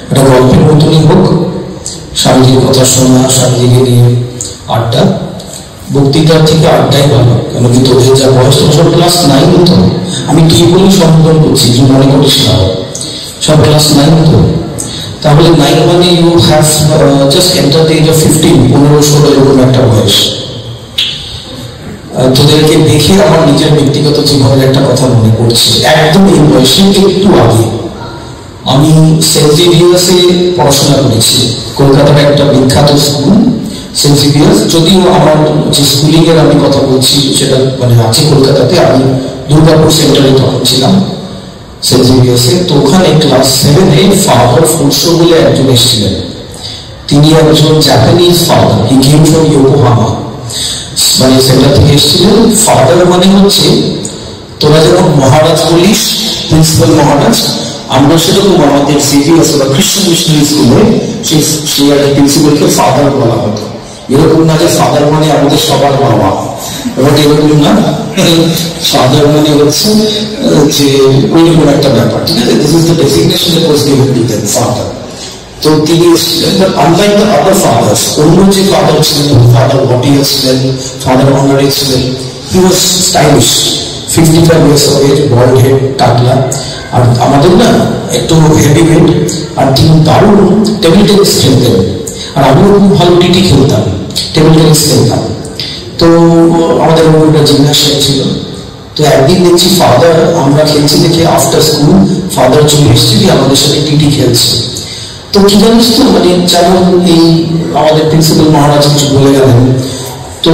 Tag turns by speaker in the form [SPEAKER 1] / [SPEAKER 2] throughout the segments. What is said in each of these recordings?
[SPEAKER 1] একটা গল্পের মতনই হোক, স্বামীজির কথা শোনা, স্বামীজিকে নিয়ে আড্ডা, বক্তৃতার থেকে আড্ডাই ভালো। কেন কি তোদের যা বয়স, তো সব ক্লাস 9 তো, আমি তুই বলি সম্বোধন করছি, যে মনে করিস না, সব ক্লাস 9 তো। তাহলে 9 মানে you have just enter the age of 15, 15-16 এরকম একটা বয়স। তোদেরকে দেখে আমার নিজের ব্যক্তিগত জীবনের একটা কথা মনে পড়ছে। একদম এই বয়সে একটু আগে আমি সেন্ট জেভিয়ার্সে পড়াশোনা করেছি। কলকাতার একটা বিখ্যাত স্কুল সেন্ট জেভিয়ার্স। যদিও আমার যে স্কুলিং এর আমি কথা বলছি সেটা মানে আছে কলকাতাতে, আমি দুর্গাপুর সেন্টারে তখন ছিলাম সেন্ট জেভিয়ার্সে। তো ওখানে ক্লাস 7-এ ফাদার ফুরসো বলে একজন এসেছিলেন। তিনি একজন Japanese father, he came from Yokohama, মানে সেন্টার থেকে এসেছিলেন। ফাদার মানে হচ্ছে তোরা যেমন মহারাজ বলিস, প্রিন্সিপাল মহারাজ, আমরা সেরকম আমাদের জেভিয়ার্স বা খ্রিস্টান মিশনারি স্কুলে সেই একটা প্রিন্সিপালকে ফাদার বলা হতো। এরকম না যে ফাদার মানে আমাদের সবার বাবা, এবার এরকম না, ফাদার মানে হচ্ছে যে ওইরকম একটা ব্যাপার, ঠিক আছে? This is the designation that was given to them, father. তো তিনি এসেছিলেন, but unlike the other father's, অন্য যে ফাদার ছিলেন, ফাদার ভটিয়া ছিলেন, ফাদার অনারে ছিলেন, he was stylish, 55 years of age, bald head, টাকলা। আর আমাদের না একটু হেভি ওয়েট, আর তিনি দারুণ টেবিল টেনিস খেলতেন, আর আমিও খুব ভালো টিটি খেলতাম, টেবিল টেনিস খেলতাম। তো আমাদের একটা জিমন্যাস্টিক ছিল। তো একদিন দেখছি ফাদার, আমরা খেলছি দেখে আফটার স্কুল ফাদার চলে এসেছে, আমাদের সাথে টিটি খেলছে। তো কি জানিস তো, মানে যেমন এই আমাদের প্রিন্সিপাল মহারাজ কিছু বলে গেলেন, তো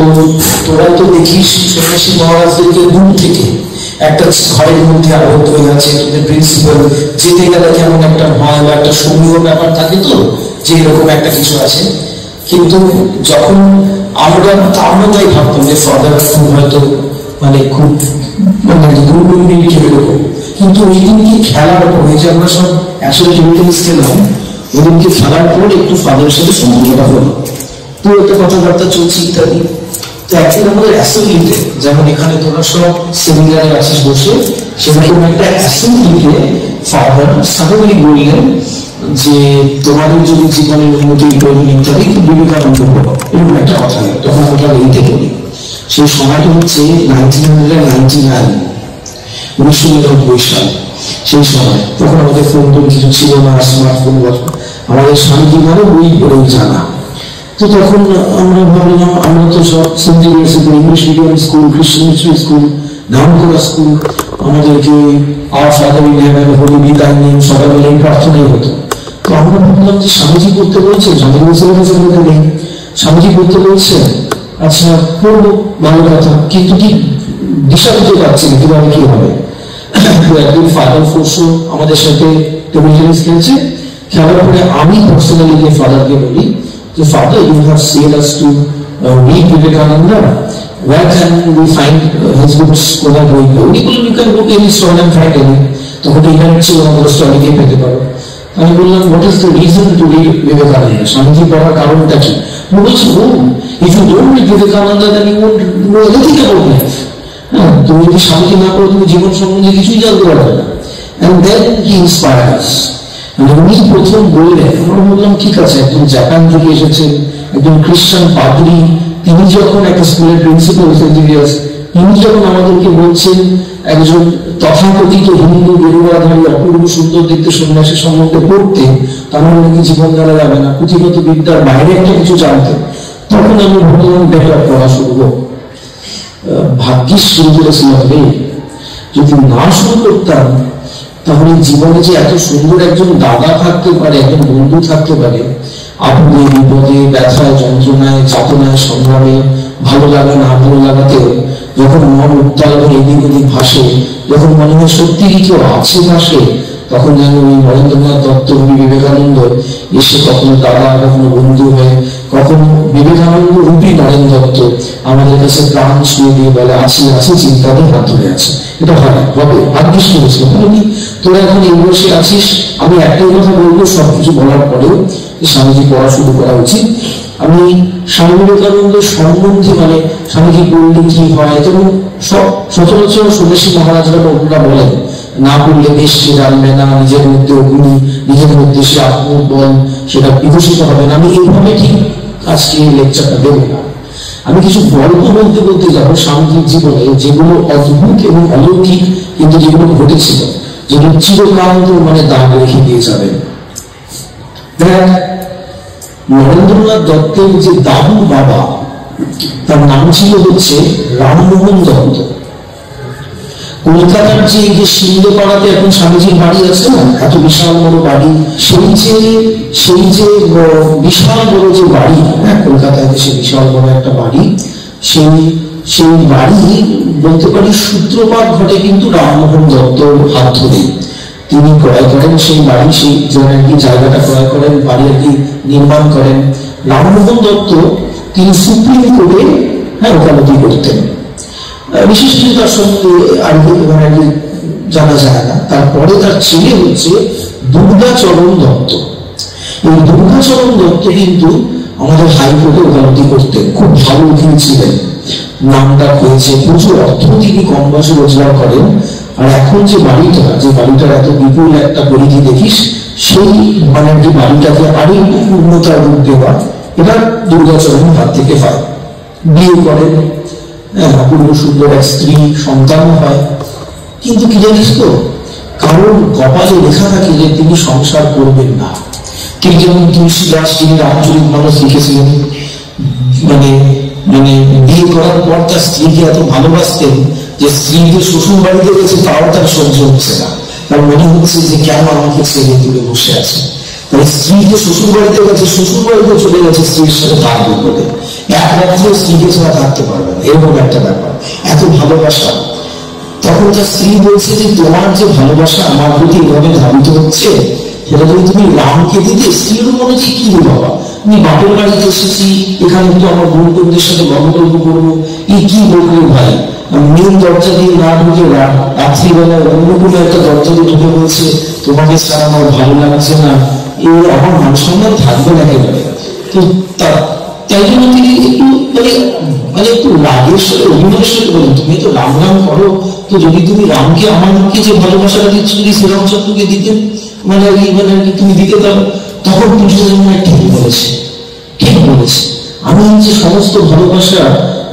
[SPEAKER 1] তোরা তো দেখিস সন্ন্যাসী মহারাজদেরকে দূর থেকে একটা ঘরের মধ্যে আবদ্ধ হয়ে আছে, তোদের প্রিন্সিপাল যেতে গেলে কেমন একটা ভয় বা একটা সমীহ ব্যাপার থাকে, তো যে এরকম একটা কিছু আছে। কিন্তু যখন আমরা তাই ভাবতাম যে ফাদার খুব হয়তো মানে খুব মানে এরকম। কিন্তু ওই দিনকে খেলার পর, এই যে আমরা সব একসাথে টেবিল টেনিস খেলাম, ওই দিনকে খেলার পর একটু ফাদারের সাথে সম্পর্কটা হলো, তো একটা কথাবার্তা চলছে ইত্যাদি। তো একদিন আমাদের অ্যাসেম্বলিতে, যেমন এখানে তোরা সব সেমিনারে আছিস বসে, সেরকম একটা অ্যাসেম্বলিতে ফাদার সাডেনলি বললেন যে তোমাদের যদি জীবনের উন্নতি প্রয়োজন ইত্যাদি বিবেকানন্দ বলো, এরকম একটা কথা। তখন আমরা এইতে করি, সেই সময়টা হচ্ছে 1999, 1999 সাল। সেই সময় তখন আমাদের ফোন টোন কিছু ছিল না, স্মার্টফোন, আমাদের স্বামীজি মানে বই পড়েই জানা। তো তখন আমরা ভাবলাম, আমরা তো সব Saint Xavier's English medium school, খ্রিস্টান মিশনারি স্কুল, নাম করা স্কুল, আমাদেরকে our father in heaven, holy be thy name সকালবেলা প্রার্থনাই হতো। তো আমরা ভাবলাম যে স্বামীজি করতে বলছে, নেই, স্বামীজি করতে বলছে, আচ্ছা পড়বো, ভালো কথা, কিন্তু কি দিশা দিতে পারছি না কিভাবে কি হবে। একদিন ফাদার ফুরসো আমাদের সাথে টেবিল টেনিস খেলছে, খেলার পরে আমি পার্সোনালি গিয়ে ফাদারকে বলি যে father, you have said us to read Vivekananda, where can we find his books? কোথায় বই পাবো? উনি বললেন, you can go to any store and find any। তখন ইন্টারনেট ছিল, আমাদের স্টলে গিয়ে পেতে পারো। আমি বললাম, what is the reason to read Vivekananda? Swamiji পড়ার কারণটা কি? উনি বলছে, if you don't read Vivekananda, then you won't know anything about life. তুমি যদি স্বামীজি না করো, তুমি জীবন সম্বন্ধে কিছুই জানতে পারবে না। And then he inspired us. উনি প্রথম বললেন, আমরা বললাম ঠিক আছে, একজন জাপান থেকে এসেছেন, একজন খ্রিস্টান পাদ্রী, তিনি যখন একটা স্কুলের প্রিন্সিপাল, তিনি যখন আমাদেরকে বলছেন একজন তথাকথিত হিন্দু বেরুয়াধারী অপূর্ব সুন্দর দেখতে সন্ন্যাসী সম্বন্ধে পড়তে, তার নাকি জীবন জানা যাবে না, পুঁথিগত বিদ্যার বাইরে একটা কিছু জানতে, তখন আমি ভাবলাম বেটার পড়া শুরু হোক। ভাগ্যিস শুরু করেছিলাম, যদি না শুরু করতাম তাহলে জীবনে যে এত সুন্দর একজন দাদা থাকতে পারে, একজন বন্ধু থাকতে পারে, আপদে বিপদে, ব্যথায়, যন্ত্রণায়, চাতনায়, সংগ্রামে, ভালো লাগা না ভালো লাগাতেও, যখন মন উত্তাল হয়ে এদিক ওদিক ভাসে, যখন মনে হয় সত্যি কি কেউ আছে ভাসে, তখন যেন ওই নরেন্দ্রনাথ দত্ত, বিবেকানন্দ এসে কখনো দাদা, কখনো বন্ধু হয়ে, কখনো বিবেকানন্দ রূপী নরেন্দ্র দত্ত আমাদের কাছে প্রাণ ছুঁয়ে দিয়ে বলে, আছি আছি, চিন্তাতে হাত ধরে আছে। এটা হয়, হবে, ভাগ্যিস করেছিল। তোরা এখন এই বয়সে আছিস, আমি একটাই কথা বলবো, সবকিছু বলার পরেও, স্বামীজি পড়া শুরু করা উচিত। আমি স্বামী বিবেকানন্দ সম্বন্ধে, মানে স্বামীজি বললে কি হয়, যেমন সচরাচর সন্ন্যাসী মহারাজরা বলেন না করলে দেশ সে জানবে না, নিজের মধ্যে অগ্নি, নিজের মধ্যে সে আত্মবল সেটা বিকশিত হবে না। আমি এইভাবে ঠিক আজকে লেকচারটা দেবো না। আমি কিছু গল্প বলতে বলতে যাবো স্বামীজির জীবনে, যেগুলো অদ্ভুত এবং অলৌকিক, কিন্তু যেগুলো ঘটেছিল, যেগুলো চিরকাল মানে দাগ রেখে দিয়ে যাবে। নরেন্দ্রনাথ দত্তের যে দাদু বাবা, তার নাম ছিল হচ্ছে রামমোহন দত্ত। কলকাতার যে শিন্দেপাড়াতে এখন স্বামীজির বাড়ি আছে না, এত বিশাল বড় বাড়ি, সেই যে বিশাল বড় যে বাড়ি, হ্যাঁ, কলকাতায় সে বিশাল বড় একটা বাড়ি, সেই বাড়ি বলতে পারি সূত্রপাত ঘটে কিন্তু রামমোহন দত্তর হাত ধরে। তিনি ক্রয় করেন সেই বাড়ি, সেই জায়গাটা ক্রয় করেন, বাড়ি আর কি নির্মাণ করেন। রামমোহন দত্ত তিনি সুপ্রিম কোর্টে ওকালতি করতেন। বিশেষ কিছু তার সঙ্গে আর জানা যায় না। তারপরে তার ছেলে হচ্ছে দুর্গাচরণ দত্ত। এই দুর্গাচরণ দত্ত কিন্তু আমাদের হাইকোর্টে ওকালতি করতেন, খুব ভালো উকিল ছিলেন, নামটা হয়েছে, প্রচুর অর্থ তিনি কম বয়সে রোজগার করেন। আর এখন যে বাড়িটার এত বিপুল একটা পরিধি দেখিস, সেই মানে যে বাড়িটাকে আরো একটু পূর্ণতার রূপ দেওয়া, এটা দুর্গাচরণের হাত থেকে হয়। বিয়ে করেন, অপূর্ব সুন্দর এক স্ত্রী, সন্তান হয়। কিন্তু কি জানিস তো, কারণ কপালে লেখা থাকে যে তিনি সংসার করবেন না। তিনি যেমন তুলসীদাস, তিনি রামচরিতমানস লিখেছিলেন, মানে মানে বিয়ে করার পর তার স্ত্রীকে এত ভালোবাসতেন যে স্ত্রীকে শ্বশুর বাড়িতে গেছে তাও তার সহ্য হচ্ছে না। তার মনে হচ্ছে যে কেন আমাকে ছেড়ে দূরে বসে আছে। তাই স্ত্রীকে শ্বশুর বাড়িতে গেছে, শ্বশুর বাড়িতে চলে গেছে স্ত্রীর সাথে থাকবে বলে, এক রাত্রে স্ত্রীকে ছাড়া থাকতে পারবে না, এরকম একটা ব্যাপার, এত ভালোবাসা। তখন তার স্ত্রী বলছে যে তোমার যে ভালোবাসা আমার প্রতি এভাবে ধাবিত হচ্ছে, সেটা যদি তুমি রামকে দিতে। স্ত্রীর মনে হচ্ছে কি রে বাবা, আমি বাপের বাড়িতে এসেছি, এখানে তো আমার বন্ধুদের সাথে গল্প করবো, এই কি বলবে ভাই, মেন দরজা দিয়ে না ঢুকে রাত্রিবেলায় অন্য কোনো একটা দরজা দিয়ে ঢুকে বলছে তোমাকে ছাড়া আমার ভালো লাগছে না, এই আমার মান সম্মান থাকবে না একেবারে। তো তাই জন্য তিনি একটু মানে একটু রাগের সাথে, অভিমানের সাথে বলেন, তুমি তো রাম রাম করো, তো যদি তুমি রামকে, আমাকে যে ভালোবাসাটা দিচ্ছ যদি শ্রীরামচন্দ্রকে দিতেন, মানে তুমি দিতে দাও। তখন দুর্যোধন ঠিক বলেছে, ঠিক বলেছে, আমি যে সমস্ত ভালোবাসা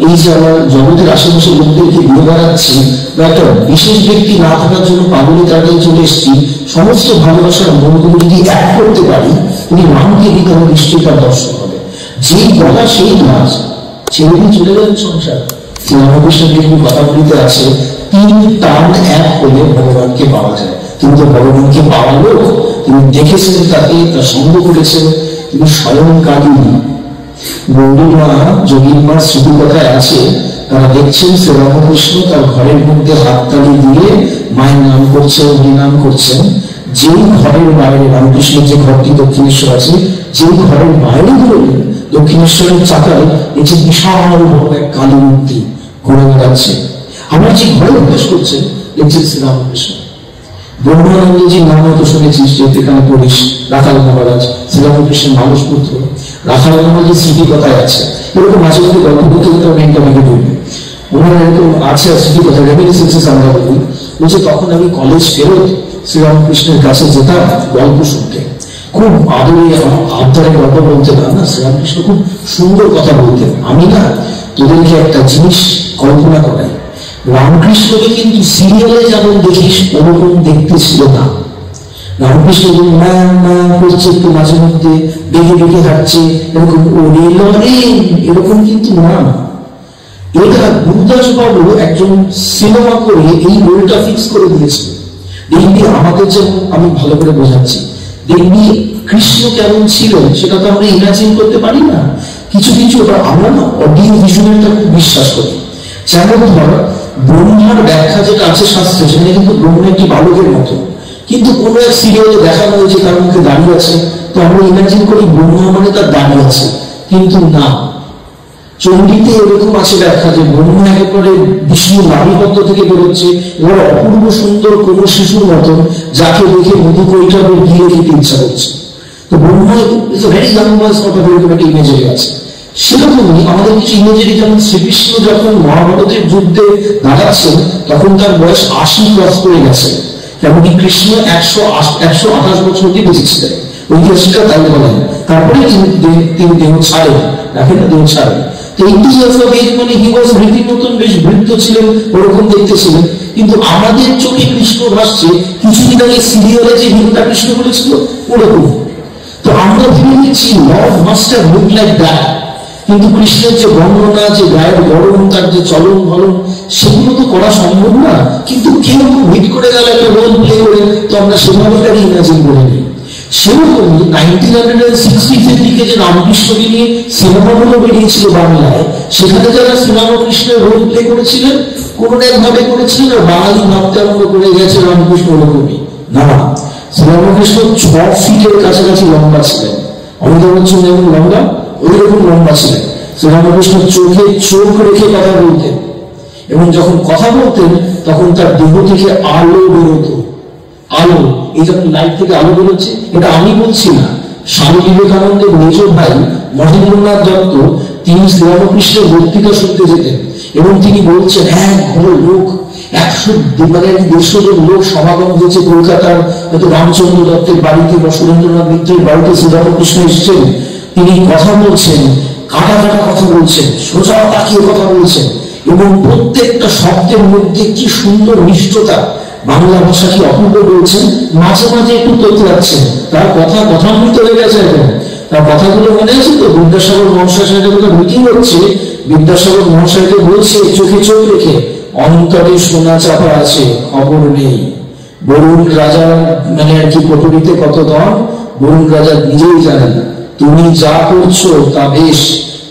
[SPEAKER 1] এই যে আমার জগতের আশেপাশে লোকদেরকে ঘুরে বেড়াচ্ছি, বা একটা বিশেষ ব্যক্তি না থাকার জন্য পাগলি তাড়াতাড়ি চলে এসেছি, সমস্ত ভালোবাসার মনগুলো যদি এক করতে পারি, তুমি রামকে দিতে হবে, নিশ্চয়ই তার দর্শন হবে। যেই বলা সেই নাচ, সেদিন চলে গেলেন সংসার। রামকৃষ্ণ যেগুলো কথা বলিতে আছে, 3 টান এক হলে ভগবানকে পাওয়া যায়। কিন্তু ভগবানকে পাওয়া লোক, তিনি দেখেছেন, তাকে তার সঙ্গ করেছেন, তিনি স্বয়ং কাঁদিনি। বন্ধুর মা, যোগীর মার স্মৃতি কথায় আছে, তারা দেখছেন শ্রীরামকৃষ্ণ তার ঘরের মধ্যে হাততালি দিয়ে মায়ের নাম করছেন, হরিনাম করছেন। যেই ঘরের বাইরে, রামকৃষ্ণের যে ঘরটি দক্ষিণেশ্বর আছে, যেই ঘরের বাইরে ধরলেন, দক্ষিণেশ্বরের চাকায় এই যে বিশাল বড় এক কালী মূর্তি ঘুরে বেড়াচ্ছে। আমরা যে ঘরে অভ্যাস করছেন, দেখছেন শ্রীরামকৃষ্ণ। ব্রহ্মানন্দজির নাম হয়তো শুনেছিস, যে এখানে পড়িস, রাখাল মহারাজ, শ্রীরামকৃষ্ণের মানুষ পুত্র। রাখাল মহারাজের স্মৃতি কথায় আছে, এরকম মাঝে মাঝে গল্প করতে করতে অনেকটা আমাকে বলবে, ওনার এরকম আছে স্মৃতি কথা, রেমিনিসেন্সেস আমরা বলি। বলছে তখন আমি কলেজ ফেরত শ্রীরামকৃষ্ণের কাছে যেতাম গল্প শুনতে, খুব আবদারে গল্প বলতেন না, শ্রীরামকৃষ্ণ খুব সুন্দর কথা বলতেন। আমি না তোদেরকে একটা জিনিস কল্পনা করাই, রামকৃষ্ণকে কিন্তু সিরিয়ালে যেমন দেখিস ওরকম দেখতে ছিল না। রামকৃষ্ণ করছে, একটু মাঝে মধ্যে বেগে বেগে হাঁটছে, এরকম এরকম কিন্তু না। এটা গুরুদাস বাবু একজন সিনেমা করে এই রোলটা ফিক্স করে দিয়েছিল। দেখবি আমাদের যেমন, আমি ভালো করে বোঝাচ্ছি, দেখবি কৃষ্ণ কেমন ছিলেন সেটা তো আমরা ইমাজিন করতে পারি না। কিছু কিছু আমরা না অডিও ভিজুয়ালটা খুব বিশ্বাস করি। যেমন ধর ব্রহ্মার ব্যাখ্যা যেটা আছে শাস্ত্রে, সেখানে কিন্তু ব্রহ্ম একটি বালকের মতো, কিন্তু কোনো এক সিরিয়ালে দেখানো হয়েছে তার মুখে দাঁড়িয়ে আছে, তো আমরা ইমাজিন করি ব্রহ্মা মানে তার দাঁড়িয়ে আছে, কিন্তু না। চণ্ডীতে এরকম আছে ব্যাখ্যা যে ব্রহ্মা একেবারে বিষ্ণু নাভিপদ্ম থেকে বেরোচ্ছে, এবার অপূর্ব সুন্দর কোন শিশুর মতন, যাকে দেখে মধু কৈটাবের গিয়ে খেতে ইচ্ছা করছে। তো ব্রহ্মা ভেরি ইয়াং বয়স কথা এরকম একটা ইমেজারি আছে। সেরকমই আমাদের কিছু ইমেজারি, যেমন শ্রীকৃষ্ণ যখন মহাভারতের যুদ্ধে দাঁড়াচ্ছেন তখন তার বয়স 80 ক্রস করে গেছে, তেমনি কৃষ্ণ 128 বছর অব্দি বেঁচেছিলেন, ঐতিহাসিকরা তাই বলেন। তারপরে তিনি দেহ ছাড়েন, দেখেন না, দেহ ছাড়েন। 80 years of age মানে হি ওয়াজ রীতিমতন বেশ বৃদ্ধ ছিলেন, ওরকম দেখতে ছিলেন। কিন্তু আমাদের চোখে কৃষ্ণ ভাসছে কিছুদিন আগে সিরিয়ালে যে হিরোটা কৃষ্ণ বলেছিল ওরকম। তো আমরা ভেবে নিচ্ছি Lord must have look like that, কিন্তু কৃষ্ণের যে বর্ণনা, যে গায়ের গরম, তার যে চলন বলন, সেগুলো তো করা সম্ভব না। কিন্তু কেউ হিট করে গেল একটা রোল প্লে করে, তো আমরা সেভাবে তাকে ইমাজিন করে নিই। সেরকমই 1960s এর দিকে যে রামকৃষ্ণকে নিয়ে সিনেমাগুলো বেরিয়েছিল বাংলায়, সেখানে যারা শ্রীরামকৃষ্ণের রোল প্লে করেছিলেন কোন একভাবে করেছিলেন, আর বাঙালি ভাবতে আরম্ভ করে গেছে রামকৃষ্ণ ওরকমই না। শ্রীরামকৃষ্ণ 6 ফিটের কাছাকাছি লম্বা ছিলেন, অমিতাভ বচ্চন যেমন লম্বা ওই রকম লম্বা ছিলেন। শ্রীরামকৃষ্ণ চোখে চোখ রেখে কথা বলতেন, এবং যখন কথা বলতেন তখন তার দেহ থেকে আলো বেরোতো। আলো, এই যখন লাইট থেকে আলো বেরোচ্ছে, এটা আমি বলছি না, স্বামী বিবেকানন্দের মেজ ভাই মহেন্দ্রনাথ দত্ত তিনি শ্রীরামকৃষ্ণের বক্তৃতা শুনতে যেতেন, এবং তিনি বলছেন এক ঘর লোক, 100-150 জন লোক সমাগম হয়েছে কলকাতার রামচন্দ্র দত্তের বাড়িতে বা সুরেন্দ্রনাথ মিত্রের বাড়িতে শ্রীরামকৃষ্ণ এসেছেন। তিনি কথা বলছেন, কাটা কাটা কথা বলছেন, সোজা তাকিয়ে কথা বলছেন, এবং প্রত্যেকটা শব্দের মধ্যে কি সুন্দর নিষ্ঠতা, বাংলা ভাষা কি অপূর্ব বলছেন, মাঝে মাঝে একটু তোতলাচ্ছেন। তার কথামৃত হয়ে গেছে এখন। তার কথাগুলো মনে আছে তো? বিদ্যাসাগর মহাশয়ের সাথে মিটিং হচ্ছে, বিদ্যাসাগর মহাশয়কে বলছে চোখে চোখ রেখে, অন্তরে সোনা চাপা আছে, খবর নেই। বরুণ রাজা মানে আর কি কোটরিতে কত দম, বরুণ রাজা নিজেই জানেন। তুমি যা করছো তা বেশ,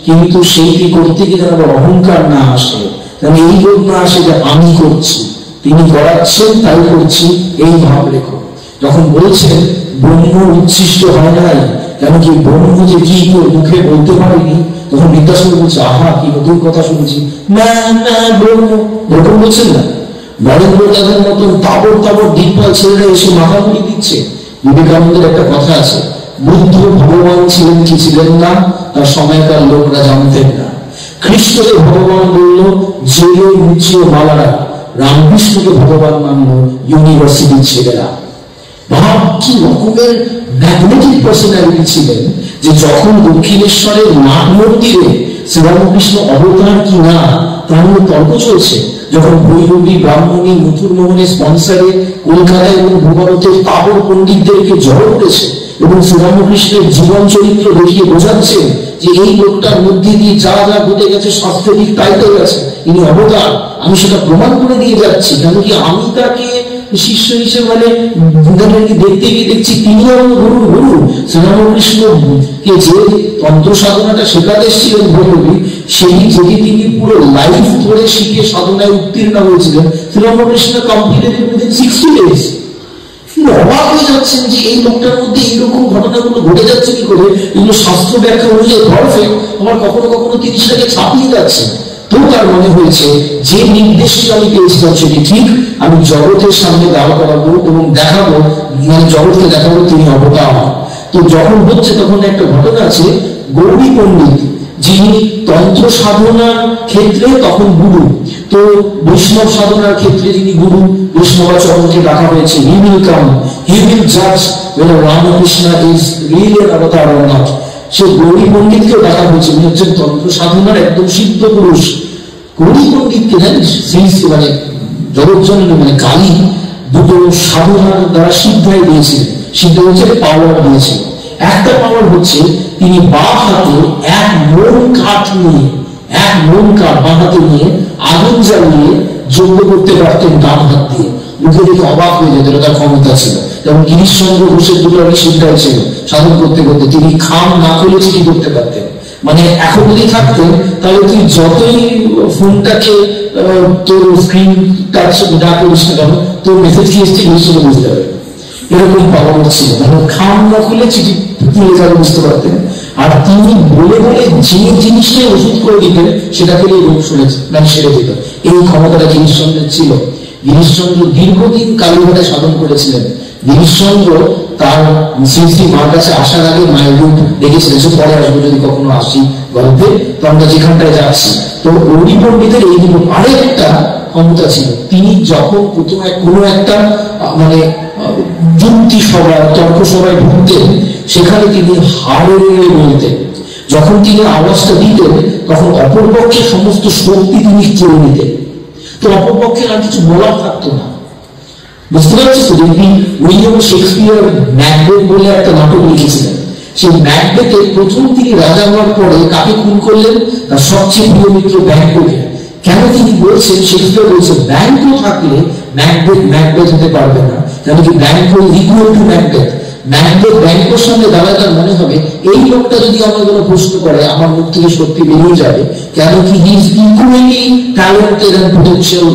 [SPEAKER 1] কিন্তু সেইটি করতে গিয়ে যেন অহংকার না আসে, যেন এই বোধ না আসে যে আমি করছি, তিনি করাচ্ছেন তাই করছি, এই ভাব রেখো। যখন বলছেন ব্রহ্ম উচ্ছিষ্ট হয় নাই, কেন কি ব্রহ্ম যে কি মুখে বলতে পারিনি, তখন বিদ্যাসাগর বলছে আহা কি নতুন কথা শুনছি, না না ব্রহ্ম, এরকম বলছেন না। নরেন্দ্র দাদার মতন তাবর তাবর দিকপাল ছেলেরা এসে মাথা মুড়ি দিচ্ছে। বিবেকানন্দের একটা কথা আছে, বুদ্ধ ভগবান ছিলেন কি ছিলেন না তার সময়কার লোকরা জানতেন না। খ্রিস্টকে ভগবান বলল জেলে মুচিয়ে মালারা, রামকৃষ্ণকে ভগবান মানল ইউনিভার্সিটির ছেলেরা। ভাব কি রকমের ম্যাগনেটিক পার্সোনালিটি ছিলেন, যে যখন দক্ষিণেশ্বরের নাট মন্দিরে শ্রীরামকৃষ্ণ অবতার কি না তা নিয়ে তর্ক চলছে, যখন ভৈরবী ব্রাহ্মণী মথুর মোহনের স্পন্সারে কলকাতায় এবং ভূভারতের তাবর পণ্ডিতদেরকে জড়ো করেছে এবং শ্রীরামকৃষ্ণের জীবন চরিত্র দেখিয়ে বোঝাচ্ছেন যে এই লোকটার মধ্যে দিয়ে যা যা ঘটে গেছে শাস্ত্রের দিক তাই তো গেছে, ইনি অবতার, আমি সেটা প্রমাণ করে দিয়ে যাচ্ছি। কেন কি আমি তাকে শিষ্য হিসেবে মানে দেখতে গিয়ে দেখছি তিনি আমার গুরু। শ্রীরামকৃষ্ণকে যে তন্ত্র সাধনাটা শেখাতে এসেছিলেন ভৈরবী, সেই থেকে তিনি পুরো লাইফ ধরে শিখে সাধনায় উত্তীর্ণ হয়েছিলেন। Shri Ramakrishna completed within 60 days। অবাক হয়ে যাচ্ছেন যে এই লোকটার মধ্যে এইরকম ঘটনাগুলো ঘটে যাচ্ছে কি করে, এগুলো শাস্ত্র ব্যাখ্যা অনুযায়ী পারফেক্ট, আবার কখনো কখনো তিনি সেটাকে ছাপিয়ে যাচ্ছেন। তো তার মনে হয়েছে যে নির্দেশটি আমি পেয়েছিলাম সেটি ঠিক, আমি জগতের সামনে দাঁড় করাবো এবং দেখাবো, মানে জগৎকে দেখাবো তিনি অবতার। তো যখন হচ্ছে তখন একটা ঘটনা আছে, গৌরী পণ্ডিত যিনি তন্ত্র সাধনার ক্ষেত্রে তখন গুরু, তো বৈষ্ণব সাধনার ক্ষেত্রে যিনি গুরু, বৈষ্ণবাচরণকে ডাকা হয়েছে, he will come, he will judge whether Ramakrishna is really an avatar or not। সে গৌরী পণ্ডিতকেও ডাকা হয়েছে, উনি হচ্ছেন তন্ত্র সাধনার একদম সিদ্ধ পুরুষ। গৌরী পণ্ডিতকে মানে জগৎজননী মানে কালী দুটো সাধনার দ্বারা সিদ্ধাই দিয়েছিলেন। সিদ্ধ হচ্ছে পাওয়ার দিয়েছে। একটা পাওয়ার হচ্ছে তিনি বাঁ হাতে এক মন কাঠ বাঁ হাতে নিয়ে আগুন জ্বালিয়ে যজ্ঞ করতে পারতেন ডান হাত দিয়ে। মুখে দেখে অবাক হয়ে যেত, তার ক্ষমতা ছিল। যেমন গিরিশচন্দ্র ঘোষের দুটো আমি সিদ্ধাই ছিল, সাধন করতে করতে তিনি খাম না খুলে চিঠি করতে পারতেন। মানে এখন যদি থাকতেন তাহলে তুই যতই ফোনটাকে তোর স্ক্রিন টাচ না করিস না কেন, তোর মেসেজ কি এসছে নিশ্চয় বুঝতে পারবে, এরকম পাওয়া ছিল। তখন খাম না খুলে চিঠি তুলে যাবে বুঝতে পারতেন। আর তিনি বলে বলে যে জিনিসটাই ওষুধ করে দিতেন সেটা পেলে রোগ মানে সেরে দিত। এই ক্ষমতাটা গিরিশচন্দ্রের ছিল। গিরিশচন্দ্র দীর্ঘদিন কালীঘাটে সাধন করেছিলেন, গিরিশচন্দ্র তার শ্রী শ্রী মার কাছে আসার আগে মায়ের রূপ দেখেছিলেন, সে পরে আসবে যদি কখনো আসি গল্পে, তো আমরা যেখানটায় যাচ্ছি। তো গৌরী পণ্ডিতের এই আরেকটা ক্ষমতা ছিল, তিনি যখন প্রথমে কোনো একটা মানে যুক্তি সভায় তর্ক সভায় ঢুকতেন, সেখানে তিনি হারে বলতেন। যখন তিনি আওয়াজটা দিতেন তখন অপরপক্ষের সমস্ত শক্তি তিনি চলে নিতেন, তো অপরপক্ষের আর কিছু বলার থাকতো না। বুঝতে পারছি তো? দেখবি উইলিয়াম শেক্সপিয়ার ম্যাকবেথ বলে একটা নাটক লিখেছিলেন, সেই ম্যাকবেথে প্রথম তিনি রাজা হওয়ার পরে কাকে খুন করলেন? তার সবচেয়ে প্রিয় মিত্র ব্যাংকোকে। কেন তিনি বলছেন, শেক্সপিয়ার বলছে ব্যাংকো থাকলে ম্যাকবেথ হতে পারবে না, কেন কি Banquo equal to Macbeth. Macbeth ব্যাংকোর সামনে দাঁড়ায় তার মনে হবে এই লোকটা যদি আমার কোনো প্রশ্ন করে আমার মুখ থেকে শক্তি বেরিয়ে যাবে, কেন কি he is equally talented and potential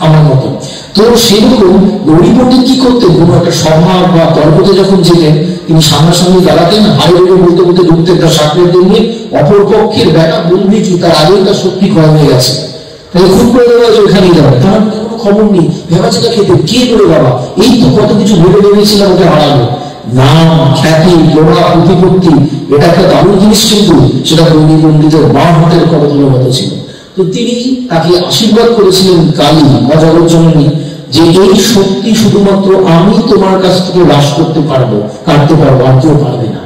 [SPEAKER 1] আমার মতো। তো সেরকম গৌরী পণ্ডিত কি করতেন, কোনো একটা সভা বা তর্কতে যখন যেতেন তিনি সামনাসামনি দাঁড়াতেন, হাই রেগে বলতে বলতে ঢুকতেন তার সামনের দিকে, অপরপক্ষের বেটা বলবি কি তার আগেই তার শক্তি ক্ষয় হয়ে গেছে, তাহলে খুব করে দেওয়া হয়েছে ওখানেই যাবে, তার কোনো খবর নেই, ভেবাচিটা খেতে কে করে বাবা, এই তো কত কিছু ভেবে ভেবেছিলাম ওকে হারালো, নাম খ্যাতি লোড়া প্রতিপত্তি, এটা একটা দারুণ জিনিস, কিন্তু সেটা গৌরী পণ্ডিতের বাঁ হাতের করতলের মতো ছিল। তো তিনি তাকে আশীর্বাদ করেছিলেন কালী বা জগজ্জননী যে এই শক্তি শুধুমাত্র আমি তোমার কাছ থেকে হ্রাস করতে পারবো, কাটতে পারবো, আর কেউ পারবে না।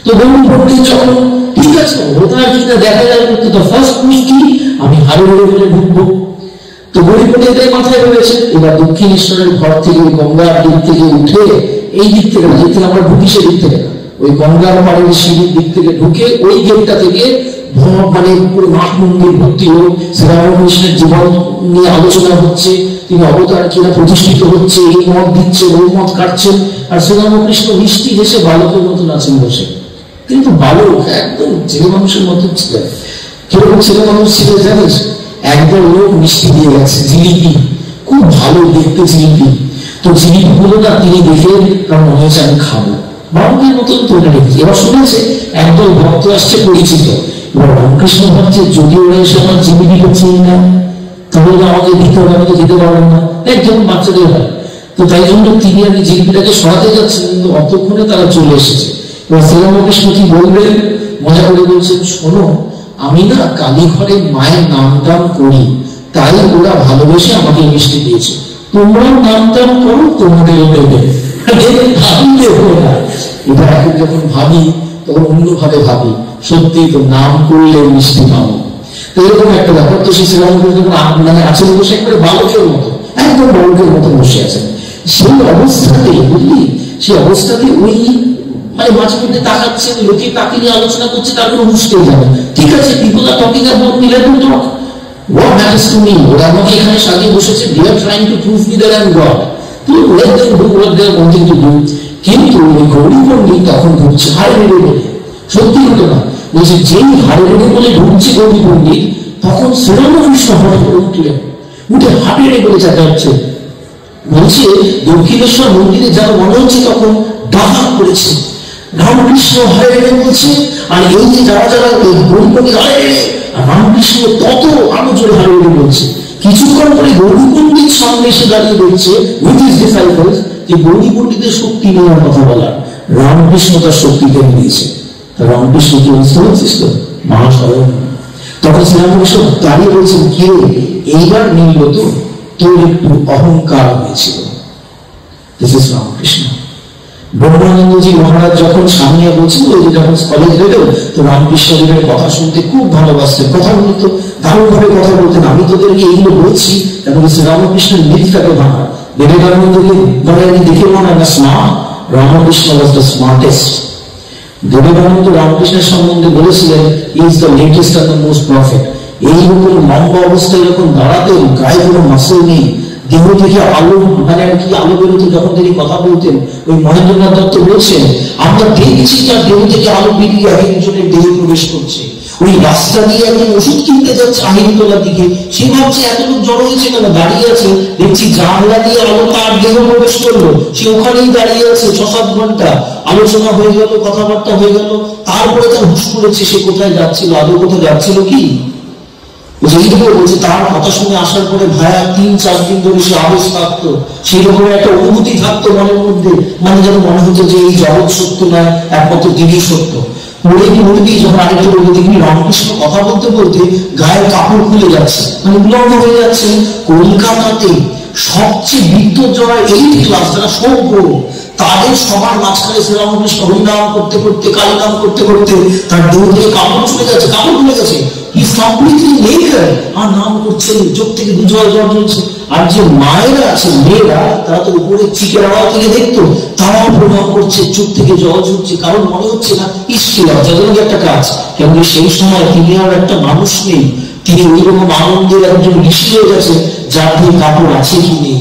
[SPEAKER 1] তো গৌরী পণ্ডিত যখন ঠিক আছে ওটার যেটা দেখা যায়, তো ফার্স্ট উইক কি আমি হারে বলে ঢুকবো। তো গৌরী পণ্ডিতের মাথায় রয়েছে এবার দক্ষিণেশ্বরের ঘর থেকে গঙ্গার দিক থেকে উঠে এই দিক থেকে আমরা ঢুকি, সে দিক থেকে ওই গঙ্গার পাড়ের সিঁড়ির দিক থেকে ঢুকে ওই গেটটা থেকে মানে পুরো মাঠ মন্দির ভর্তি হোক, শ্রীরামকৃষ্ণের জীবন নিয়ে আলোচনা হচ্ছে, তিনি অবতার কিনা প্রতিষ্ঠিত হচ্ছে, এই মত দিচ্ছে ওই মত কাটছেন, আর শ্রীরামকৃষ্ণ মিষ্টি হেসে বালকের মতন আছেন বসে। কিন্তু বালক একদম ছেলে মানুষের মতন ছিলেন। কিরকম ছেলে মানুষ ছিল জানিস? একদম লোক মিষ্টি দিয়ে গেছে, জিলিপি, খুব ভালো দেখতে জিলিপি। তো জিলিপি গুলো না তিনি দেখে তার মনে হয়েছে আমি খাবো, বালকের মতন তুলে রেখেছি। এবার শুনেছে একদল ভক্ত আসছে পরিচিত, এবার রামকৃষ্ণ ভাবছে যদি ওরা এসে আমার জিলিপি করছে না তাহলে আমাকে দিতে হবে, আমি তো দিতে পারবেন না, একদম বাচ্চাদের হয়। তো তাই জন্য তিনি আমি জিলিপিটাকে সরাতে যাচ্ছেন, কিন্তু অতক্ষণে তারা চলে এসেছে। এবার শ্রীরামকৃষ্ণ কি বলবেন, মজা করে বলছেন, শোনো আমি না কালী ঘরে মায়ের নাম টাম করি, তাই ওরা ভালোবেসে আমাকে মিষ্টি দিয়েছে, তোমরাও নাম টাম করো, তোমাদের দেবে। এটা এখন যখন ভাবি তখন অন্যভাবে ভাবি, সত্যি তো নাম করলে মিষ্টি পাবো, তো এরকম একটা ব্যাপার। তো সেই শ্রীরামকৃষ্ণ মানে আছেন বসে একবারে বালকের মতো, একদম বালকের মতো বসে আছেন। সেই অবস্থাতে বুঝলি, সেই অবস্থাতে ওই মানে মাঝে মধ্যে তাকাচ্ছেন, লোকে তাকে নিয়ে আলোচনা করছে, তারপর হুঁশতেই যাবে, ঠিক আছে people are talking about me, let them talk, what matters to me, ওরা আমাকে এখানে সাজিয়ে বসেছে, they are trying to prove me that I am god, তো let them do what they are wanting to do. কিন্তু ওই গৌরী পণ্ডিত তখন ঘুরছে হারে বেড়ে বলে, সত্যি হতো না, বলছে যেই হারে বেড়ে বলে ঢুকছে গৌরী পণ্ডিত, তখন শ্রীরামকৃষ্ণ হঠাৎ করে উঠলেন, উঠে হাটে বলে চেঁচাচ্ছে, বলছে দক্ষিণেশ্বর মন্দিরে যারা মনে হচ্ছে তখন ডাকাত করেছে, রামকৃষ্ণ হরে রে বলছে, আর এই যে যারা যারা গৌরী পণ্ডিত হরে রে, আর রামকৃষ্ণ তত আরো জোরে হরে রে বলছে। কিছুক্ষণ পরে গৌরী পণ্ডিত সামনে এসে দাঁড়িয়ে বলছে উইথ হিজ ডিসাইপলস যে গৌরী পণ্ডিতের শক্তি নেওয়ার কথা বলার, রামকৃষ্ণ তার শক্তি কেন দিয়েছে। রামকৃষ্ণ কি বুঝতে পারছিস তো, মহাশয় তখন শ্রীরামকৃষ্ণ দাঁড়িয়ে বলছেন, কে এইবার মিলল তো, তোর একটু অহংকার হয়েছিল। This is Ramakrishna. ব্রহ্মানন্দজি মহারাজ যখন সামনে বলছেন, ওই যে যখন কলেজ গেলেন, তো রামকৃষ্ণদেবের কথা শুনতে খুব ভালোবাসতেন, কথা বলতো দারুণ ভাবে কথা বলতেন। আমি তোদেরকে এইগুলো বলছি কারণ শ্রীরামকৃষ্ণের মিথটাকে ভাঙা। বিবেকানন্দকে মানে আমি দেখে মনে হয় না smart, Ramakrishna was the smartest. Vivekananda রামকৃষ্ণের সম্বন্ধে বলেছিলেন is the latest and the most prophet. এইরকম লম্বা অবস্থায় যখন দাঁড়াতেন, গায়ে কোনো মাসল নেই, দেহ থেকে আলো মানে আর কি আলো বেরোতো যখন তিনি কথা বলতেন। ওই মহেন্দ্রনাথ দত্ত বলছেন, আমরা দেখছি তার দেহ থেকে আলো বেরিয়ে একজনের দেহে প্রবেশ করছে। ওই রাস্তা দিয়ে একজন ওষুধ কিনতে যাচ্ছে আহিরতলার দিকে, সে ভাবছে এত লোক জড়ো হয়েছে কেন, দাঁড়িয়ে আছে, দেখছি জানলা দিয়ে আলো তার দেহ প্রবেশ করলো, সে ওখানেই দাঁড়িয়ে আছে 6-7 ঘন্টা, আলোচনা হয়ে গেল, কথাবার্তা হয়ে গেল, তারপরে তার হুঁশ করেছে সে কোথায় যাচ্ছিল, আদৌ কোথায় যাচ্ছিল কি। এইটুকু বলছে তার কথা শুনে আসার পরে ভাইয়া 3-4 দিন ধরে সে আবেশ থাকতো, সেই রকম একটা অনুভূতি থাকতো মনের মধ্যে, মানে যেন মনে হতো যে এই জগৎ সত্য নয়, একমাত্র তিনি সত্য। মুরগি যখন আরেকটু বলতে দেখবি রামকৃষ্ণ কথা বলতে বলতে গায়ের কাপড় খুলে যাচ্ছে, মানে উলঙ্গ হয়ে যাচ্ছে। কলকাতাতে সবচেয়ে বিদ্যুৎ জয় 8 ক্লাস যারা সভ্য, তাদের সবার মাঝখানে শ্রীরামকৃষ্ণ হরিনাম করতে করতে কালী নাম করতে করতে তার দেহ থেকে কাপড় চলে যাচ্ছে, কাপড় খুলে গেছে, আর নাম করছে, চোখ থেকে দুজল জল জ্বলছে। আর যে মায়েরা আছে মেয়েরা, তারা তো উপরে চিকের আওয়াজ থেকে দেখতো, তারাও প্রণাম করছে, চোখ থেকে জল ঝরছে, কারণ মনে হচ্ছে না ইস্কি লজ্জাজনক একটা কাজ। কেন সেই সময় তিনি আর একটা মানুষ নেই, তিনি ওই রকম আনন্দের একজন ঋষি হয়ে গেছে, যার দিয়ে কাপড় আছে কি নেই।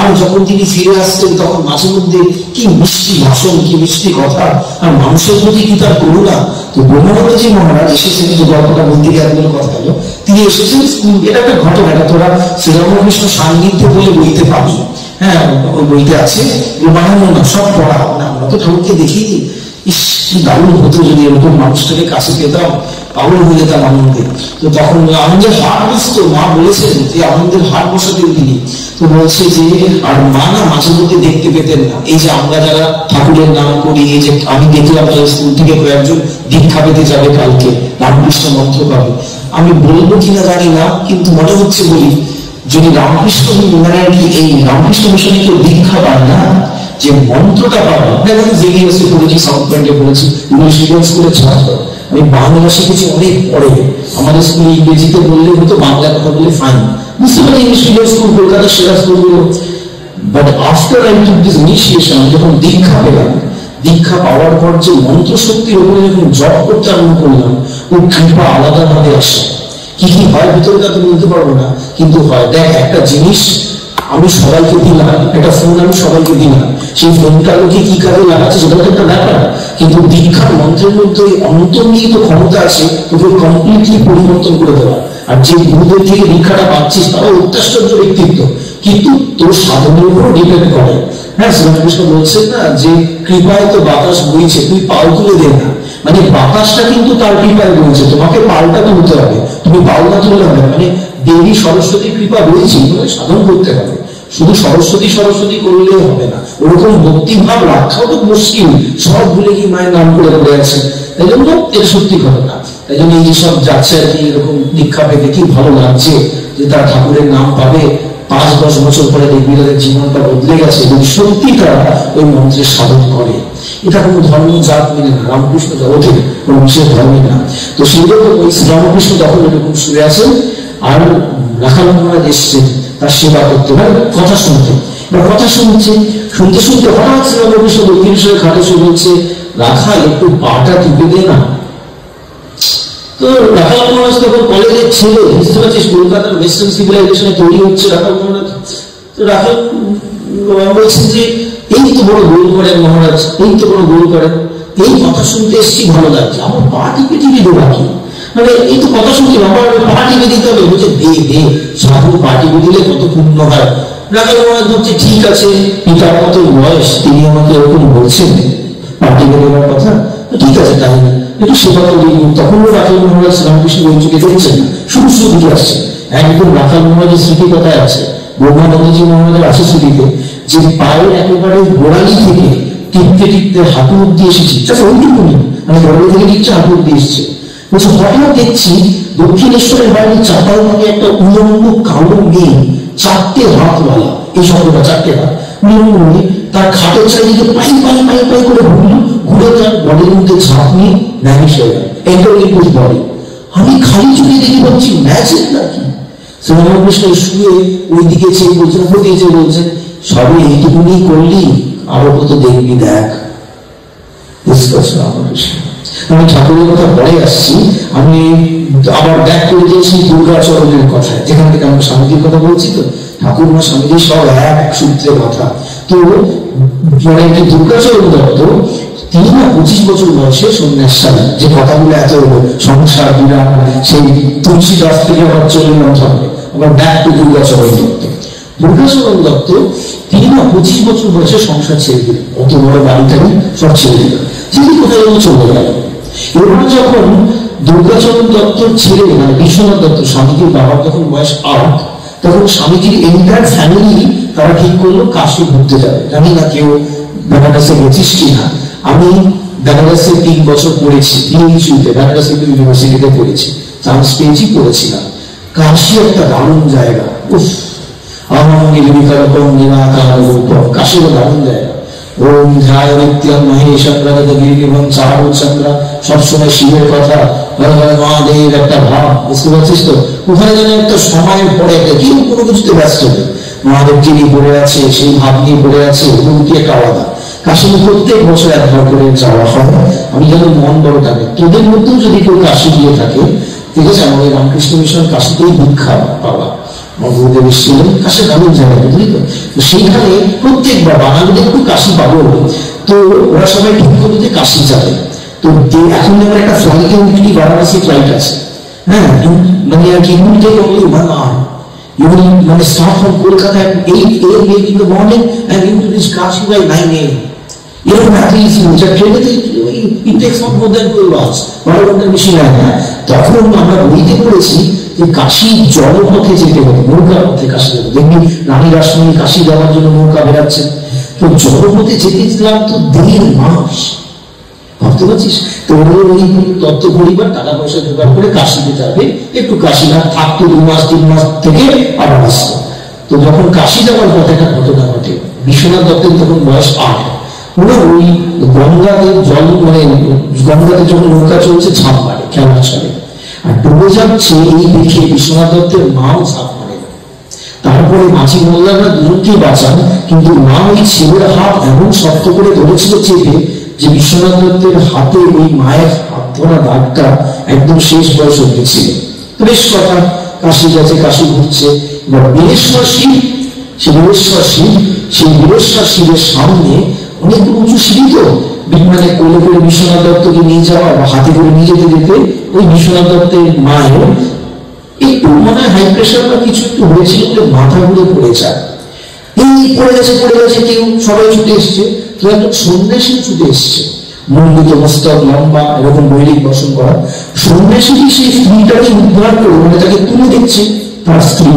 [SPEAKER 1] আর যখন তিনি ফিরে আসছেন তখন মাঝে মধ্যে কি মিষ্টি ভাষণ, কি মিষ্টি কথা, আর মানুষের প্রতি কি তার করুণা। তো ব্রহ্মানন্দজি মহারাজ এসেছেন, যে গল্পটা বলতে গিয়ে এতগুলো কথা হলো, তিনি এসেছেন স্কুল, এটা একটা ঘটনা, এটা তোরা শ্রীরামকৃষ্ণ সান্নিধ্য বলে বইতে পাবি, হ্যাঁ ওই বইতে আছে, বানানো না, সব পড়া। আমরা তো ঠাকুরকে দেখিনি, ইস কি দারুণ হতো যদি এরকম মানুষটাকে কাছে পেতাম, পাগল হয়ে যেতাম আনন্দে। তো তখন আনন্দের হাট বসতো, মা বলেছেন যে আনন্দের হাট বসাতেন তিনি। তো বলছে যে আর মা না মাঝে মধ্যে দেখতে পেতেন না, এই যে আমরা যারা ঠাকুরের নাম করি, এই যে আমি দেখলাম স্কুল থেকে কয়েকজন দীক্ষা পেতে যাবে কালকে, রামকৃষ্ণ মন্ত্র পাবে, আমি বলবো কিনা জানি না, কিন্তু মনে হচ্ছে বলি, যদি রামকৃষ্ণ মানে এই রামকৃষ্ণ মিশনে কেউ দীক্ষা পায় না, যে মন্ত্রটা পাবে, আমি জেলিয়াসে পড়েছি, সাউথ পয়েন্টে পড়েছি, ইংলিশ মিডিয়াম স্কুলের ছাত্র, আমি বাংলা শিখেছি অনেক পরে, আমাদের স্কুলে ইংরেজিতে বললে হতো, বাংলা কথা বললে ফাইন, বুঝতে পারি ইংলিশ মিডিয়াম স্কুল কলকাতার সেরা স্কুলগুলো। But after I took this initiation, যখন দীক্ষা পেলাম, দীক্ষা পাওয়ার পর যে মন্ত্র শক্তির উপরে যখন জপ করতে আরম্ভ করলাম, ওই কৃপা আলাদা ভাবে আসে। কি কি হয় ভিতরে তা তুমি বলতে পারবো না, কিন্তু হয়। দেখ একটা জিনিস আমি সবাইকে দিলাম, একটা ফোন আমি সবাইকে দিলাম, সেই ফোনটা লোকে কি কাজে লাগাচ্ছে সেটা তো একটা ব্যাপার, কিন্তু দীক্ষার মন্ত্রের মধ্যে অন্তর্নিহিত ক্ষমতা আছে তোকে কমপ্লিটলি পরিবর্তন করে দেওয়া। আর যে গুরুদের থেকে দীক্ষাটা পাচ্ছিস তারা অত্যাশ্চর্য ব্যক্তিত্ব, কিন্তু তোর সাধনের উপর ডিপেন্ড করে। হ্যাঁ, শ্রীরামকৃষ্ণ বলছেন না যে কৃপায় তো বাতাস বইছে, তুই পাল তুলে দে না, মানে বাতাসটা কিন্তু তার কৃপায় বইছে, তোমাকে পালটা তুলতে হবে, তুমি পাল না তুললে হবে। মানে দেবী সরস্বতী কৃপা বইছে, সাধন করতে হবে, শুধু সরস্বতী সরস্বতী করলে হবে না, ওরকম ভক্তিভাব রাখাও তো মুশকিল, সব ভুলে কি মায়ের নাম করে বলে আছে। তাই জন্য এটা সত্যি ঘটনা। তাই জন্য এই সব যাচ্ছে আর কি, এরকম দীক্ষা পেতে কি ভালো লাগছে, যে তার ঠাকুরের নাম পাবে, 5-10 বছর পরে দেখবি তাদের জীবনটা বদলে গেছে, যদি সত্যি তারা ওই মন্ত্রের সাধন করে। এটা কোনো ধর্ম জাত মিলে না, রামকৃষ্ণ জগতের কোনো বিশেষ ধর্মই না। তো সেই রকম ওই শ্রীরামকৃষ্ণ তখন এরকম শুয়ে আছেন, আর রাখাল মহারাজ এসছেন তার সেবা করতে, কথা শুনতে। কথা শুনতে শুনতে হঠাৎ শ্রীরামকৃষ্ণ দক্ষিণেশ্বরের খাটে শুয়ে বলছে, রাখাল একটু পাটা টিপে দে না। তো রাখাল মহারাজ তখন কলেজের ছেলে, বুঝতে পারছিস কলকাতার ওয়েস্টার্ন সিভিলাইজেশনে তৈরি হচ্ছে রাখাল মহারাজ। তো রাখাল বলছেন যে এই তো বড় গোল করেন মহারাজ, এই তো বড় গোল করেন, এই কথা শুনতে এসছি, ভালো লাগছে, আমার পা টিপে টিপে দেবো কি, মানে এই তো কথা শুনছি, আমার পা টিপে দিতে হবে। বলছে দে দে, সাধু পা টিপে দিলে কত পুণ্য হয়। রাখাল মহারাজ বলছে ঠিক আছে, পিতার মতো বয়স, তিনি আমাকে এরকম বলছেন পা টিপে দেওয়ার কথা, ঠিক আছে তাই না, একটু সেবা করি। তখনও রাখাল মহারাজ শ্রীরামকৃষ্ণ ওই চোখে দেখছেন না, শুধু শুধু আসছে। একদম রাখাল মহারাজের স্মৃতি কথায় আছে, ব্রহ্মানন্দজি মহারাজের আছে স্মৃতিতে, যে পায়ের একেবারে গোড়ালি থেকে টিপতে টিপতে হাঁটু অব্দি এসেছি, ওইটুকুনি, মানে গোড়ালি থেকে টিপছে হাঁটু অব্দি এসছে। বলছে হঠাৎ দেখছি দক্ষিণেশ্বরের বাইরে চাপাল মানে একটা উলঙ্গ কালো মেয়ে, 4টে হাতওয়ালা, এই শব্দটা 4টে হাত, উলঙ্গ মেয়ে, তার খাটের চারিদিকে পাই পাই পাই পাই করে ঘুরলো, ঘুরে তার বডির মধ্যে ঝাঁপ নিয়ে ম্যানিশ হয়ে গেল, এন্টারলিকুস বডি। আমি খালি চোখে দেখে ভাবছি ম্যাজিক নাকি। শ্রীরামকৃষ্ণ শুয়ে ওই দিকে চেয়ে বলছেন, দিয়েছে বলছেন, সবই এইটুকুনি করলি, আরো কত দেখবি দেখ। রামকৃষ্ণ, আমি ঠাকুরের কথা পরে আসছি, আমি আবার ব্যাক করে দিয়েছি দুর্গাচরণের কথা, যেখান থেকে আমরা স্বামীজির কথা বলছি। তো ঠাকুর মা স্বামীজি সব এক সূত্রের কথা। তো মানে একটি দুর্গাচরণ দত্ত, তিনি না 25 বছর বয়সে সন্ন্যাস সালেন, যে কথাগুলো এত সংসার বিরাট, সেই তুলসীদাস থেকে আবার চলে মত হবে, আবার ব্যাক টু দুর্গাচরণ দত্ত। দুর্গাচরণ দত্ত তিনি না 25 বছর বয়সে সংসার ছেড়ে দিলেন, অত বড় বাড়িটাকে সব ছেড়ে দিলেন, তিনি কোথায় চলে গেল। এবার যখন দুর্গাচরণ দত্তর ছেলে মানে বিশ্বনাথ দত্ত স্বামীজির বাবার যখন বয়স 8, তখন স্বামীজির এন্টার ফ্যামিলি তারা ঠিক করলো কাশী ঘুরতে যাবে। জানি না কেউ বেনারসে গেছিস কিনা, আমি বেনারসে 3 বছর পড়েছি, পিএইচইউতে বেনারস হিন্দু ইউনিভার্সিটিতে পড়েছি, চান্স পেয়েছি, পড়েছিলাম। কাশী একটা দারুণ জায়গা, উফ, কাশী দারুণ জায়গা। ওম ধ্যায় নিত্যম মহেশম গিরিনিভং চারুচন্দ্র, সবসময় শিবের কথা, মহাদেব একটা ভাব, বুঝতে পারছিস তো? ওখানে যেন একটা সময়ের পরে কেউ কোনো কিছুতে ব্যস্ত নেই, মহাদেব যিনি পড়ে আছে সেই ভাব নিয়ে পড়ে আছে, অনুভূতি একটা আলাদা। কাশী প্রত্যেক বছর একবার করে যাওয়া হয়। আমি যেন মন বড় থাকে, তোদের মধ্যেও যদি কেউ কাশী গিয়ে থাকে, ঠিক আছে, আমাদের রামকৃষ্ণ মিশন কাশীতেই দীক্ষা পাওয়া, গুরুদেব এসেছিলেন, কাশী দারুণ জায়গা, বুঝলি তো? সেইখানে প্রত্যেকবার বাঙালিদের একটু কাশী পাবো, তো ওরা সবাই ঠিক করলো যে কাশী যাবে। তো এখন যেমন একটা ফ্লাইটে উইকলি বারাণসী ফ্লাইট আছে, হ্যাঁ, মানে আর কি মানে start from Kolkata at 8 a.m. in the morning and into this Kashi by 9 a.m. এরকম এত ইজি, যা ট্রেনেতে it takes not more than 12 hours, 12 ঘন্টার বেশি লাগে না। তখন আমরা বইতে পড়েছি যে কাশী জলপথে যেতে হবে, নৌকার পথে কাশী যাবে। দেখবি রানী রাসমণি কাশী যাওয়ার জন্য নৌকা বেরাচ্ছে, তো জলপথে যেতেছিলাম তো 1.5 মাস, ভাবতে পারছিস? তো ওই তত্ত্ব পরিবার টাকা পয়সা জোগাড় করে কাশীতে যাবে, একটু কাশীনাথ থাকতো 2 মাস 3 মাস থেকে আবার আসতো। তো যখন কাশী যাওয়ার পথে একটা ঘটনা ঘটে, বিশ্বনাথ দত্তের তখন বয়স 8, ওরা ওই গঙ্গাতে জল মানে গঙ্গাতে যখন নৌকা চলছে ঝাঁপ মারে, খেলা চলে, আর ডুবে যাচ্ছে এই দেখে বিশ্বনাথ দত্তের মাও ঝাঁপ মারে। তারপরে মাঝি মোল্লারা দুজনকেই বাঁচান, কিন্তু মা ওই ছেলের হাত এমন শক্ত করে ধরেছিল চেপে যে বিশ্বনাথ দত্তের হাতে ওই মায়ের হাত ধরা দাগটা একদম শেষ বয়স হয়েছিল। বেশ কথা, কাশী গেছে, কাশী ঘুরছে। এবার বীরেশ্বর শিব, সেই বীরেশ্বর শিব, সেই বীরেশ্বর শিবের সামনে অনেক উঁচু সিঁড়ি, তো মানে কোলে করে বিশ্বনাথ দত্তকে নিয়ে যাওয়া বা হাতে করে নিয়ে যেতে যেতে ওই বিশ্বনাথ দত্তের মায়ের একটু মানে হাই প্রেশার বা কিছু একটু হয়েছিল বলে মাথা ঘুরে পড়ে যায়। এই পড়ে গেছে কেউ, সবাই ছুটে এসছে, তো একজন সন্ন্যাসী ছুটে এসছে, মন্ডিত মস্তক, লম্বা, এরকম বৈদিক বসন করা সন্ন্যাসী। সেই স্ত্রীটাকে উদ্ধার করে মানে তাকে তুলে দিচ্ছে তার স্ত্রী।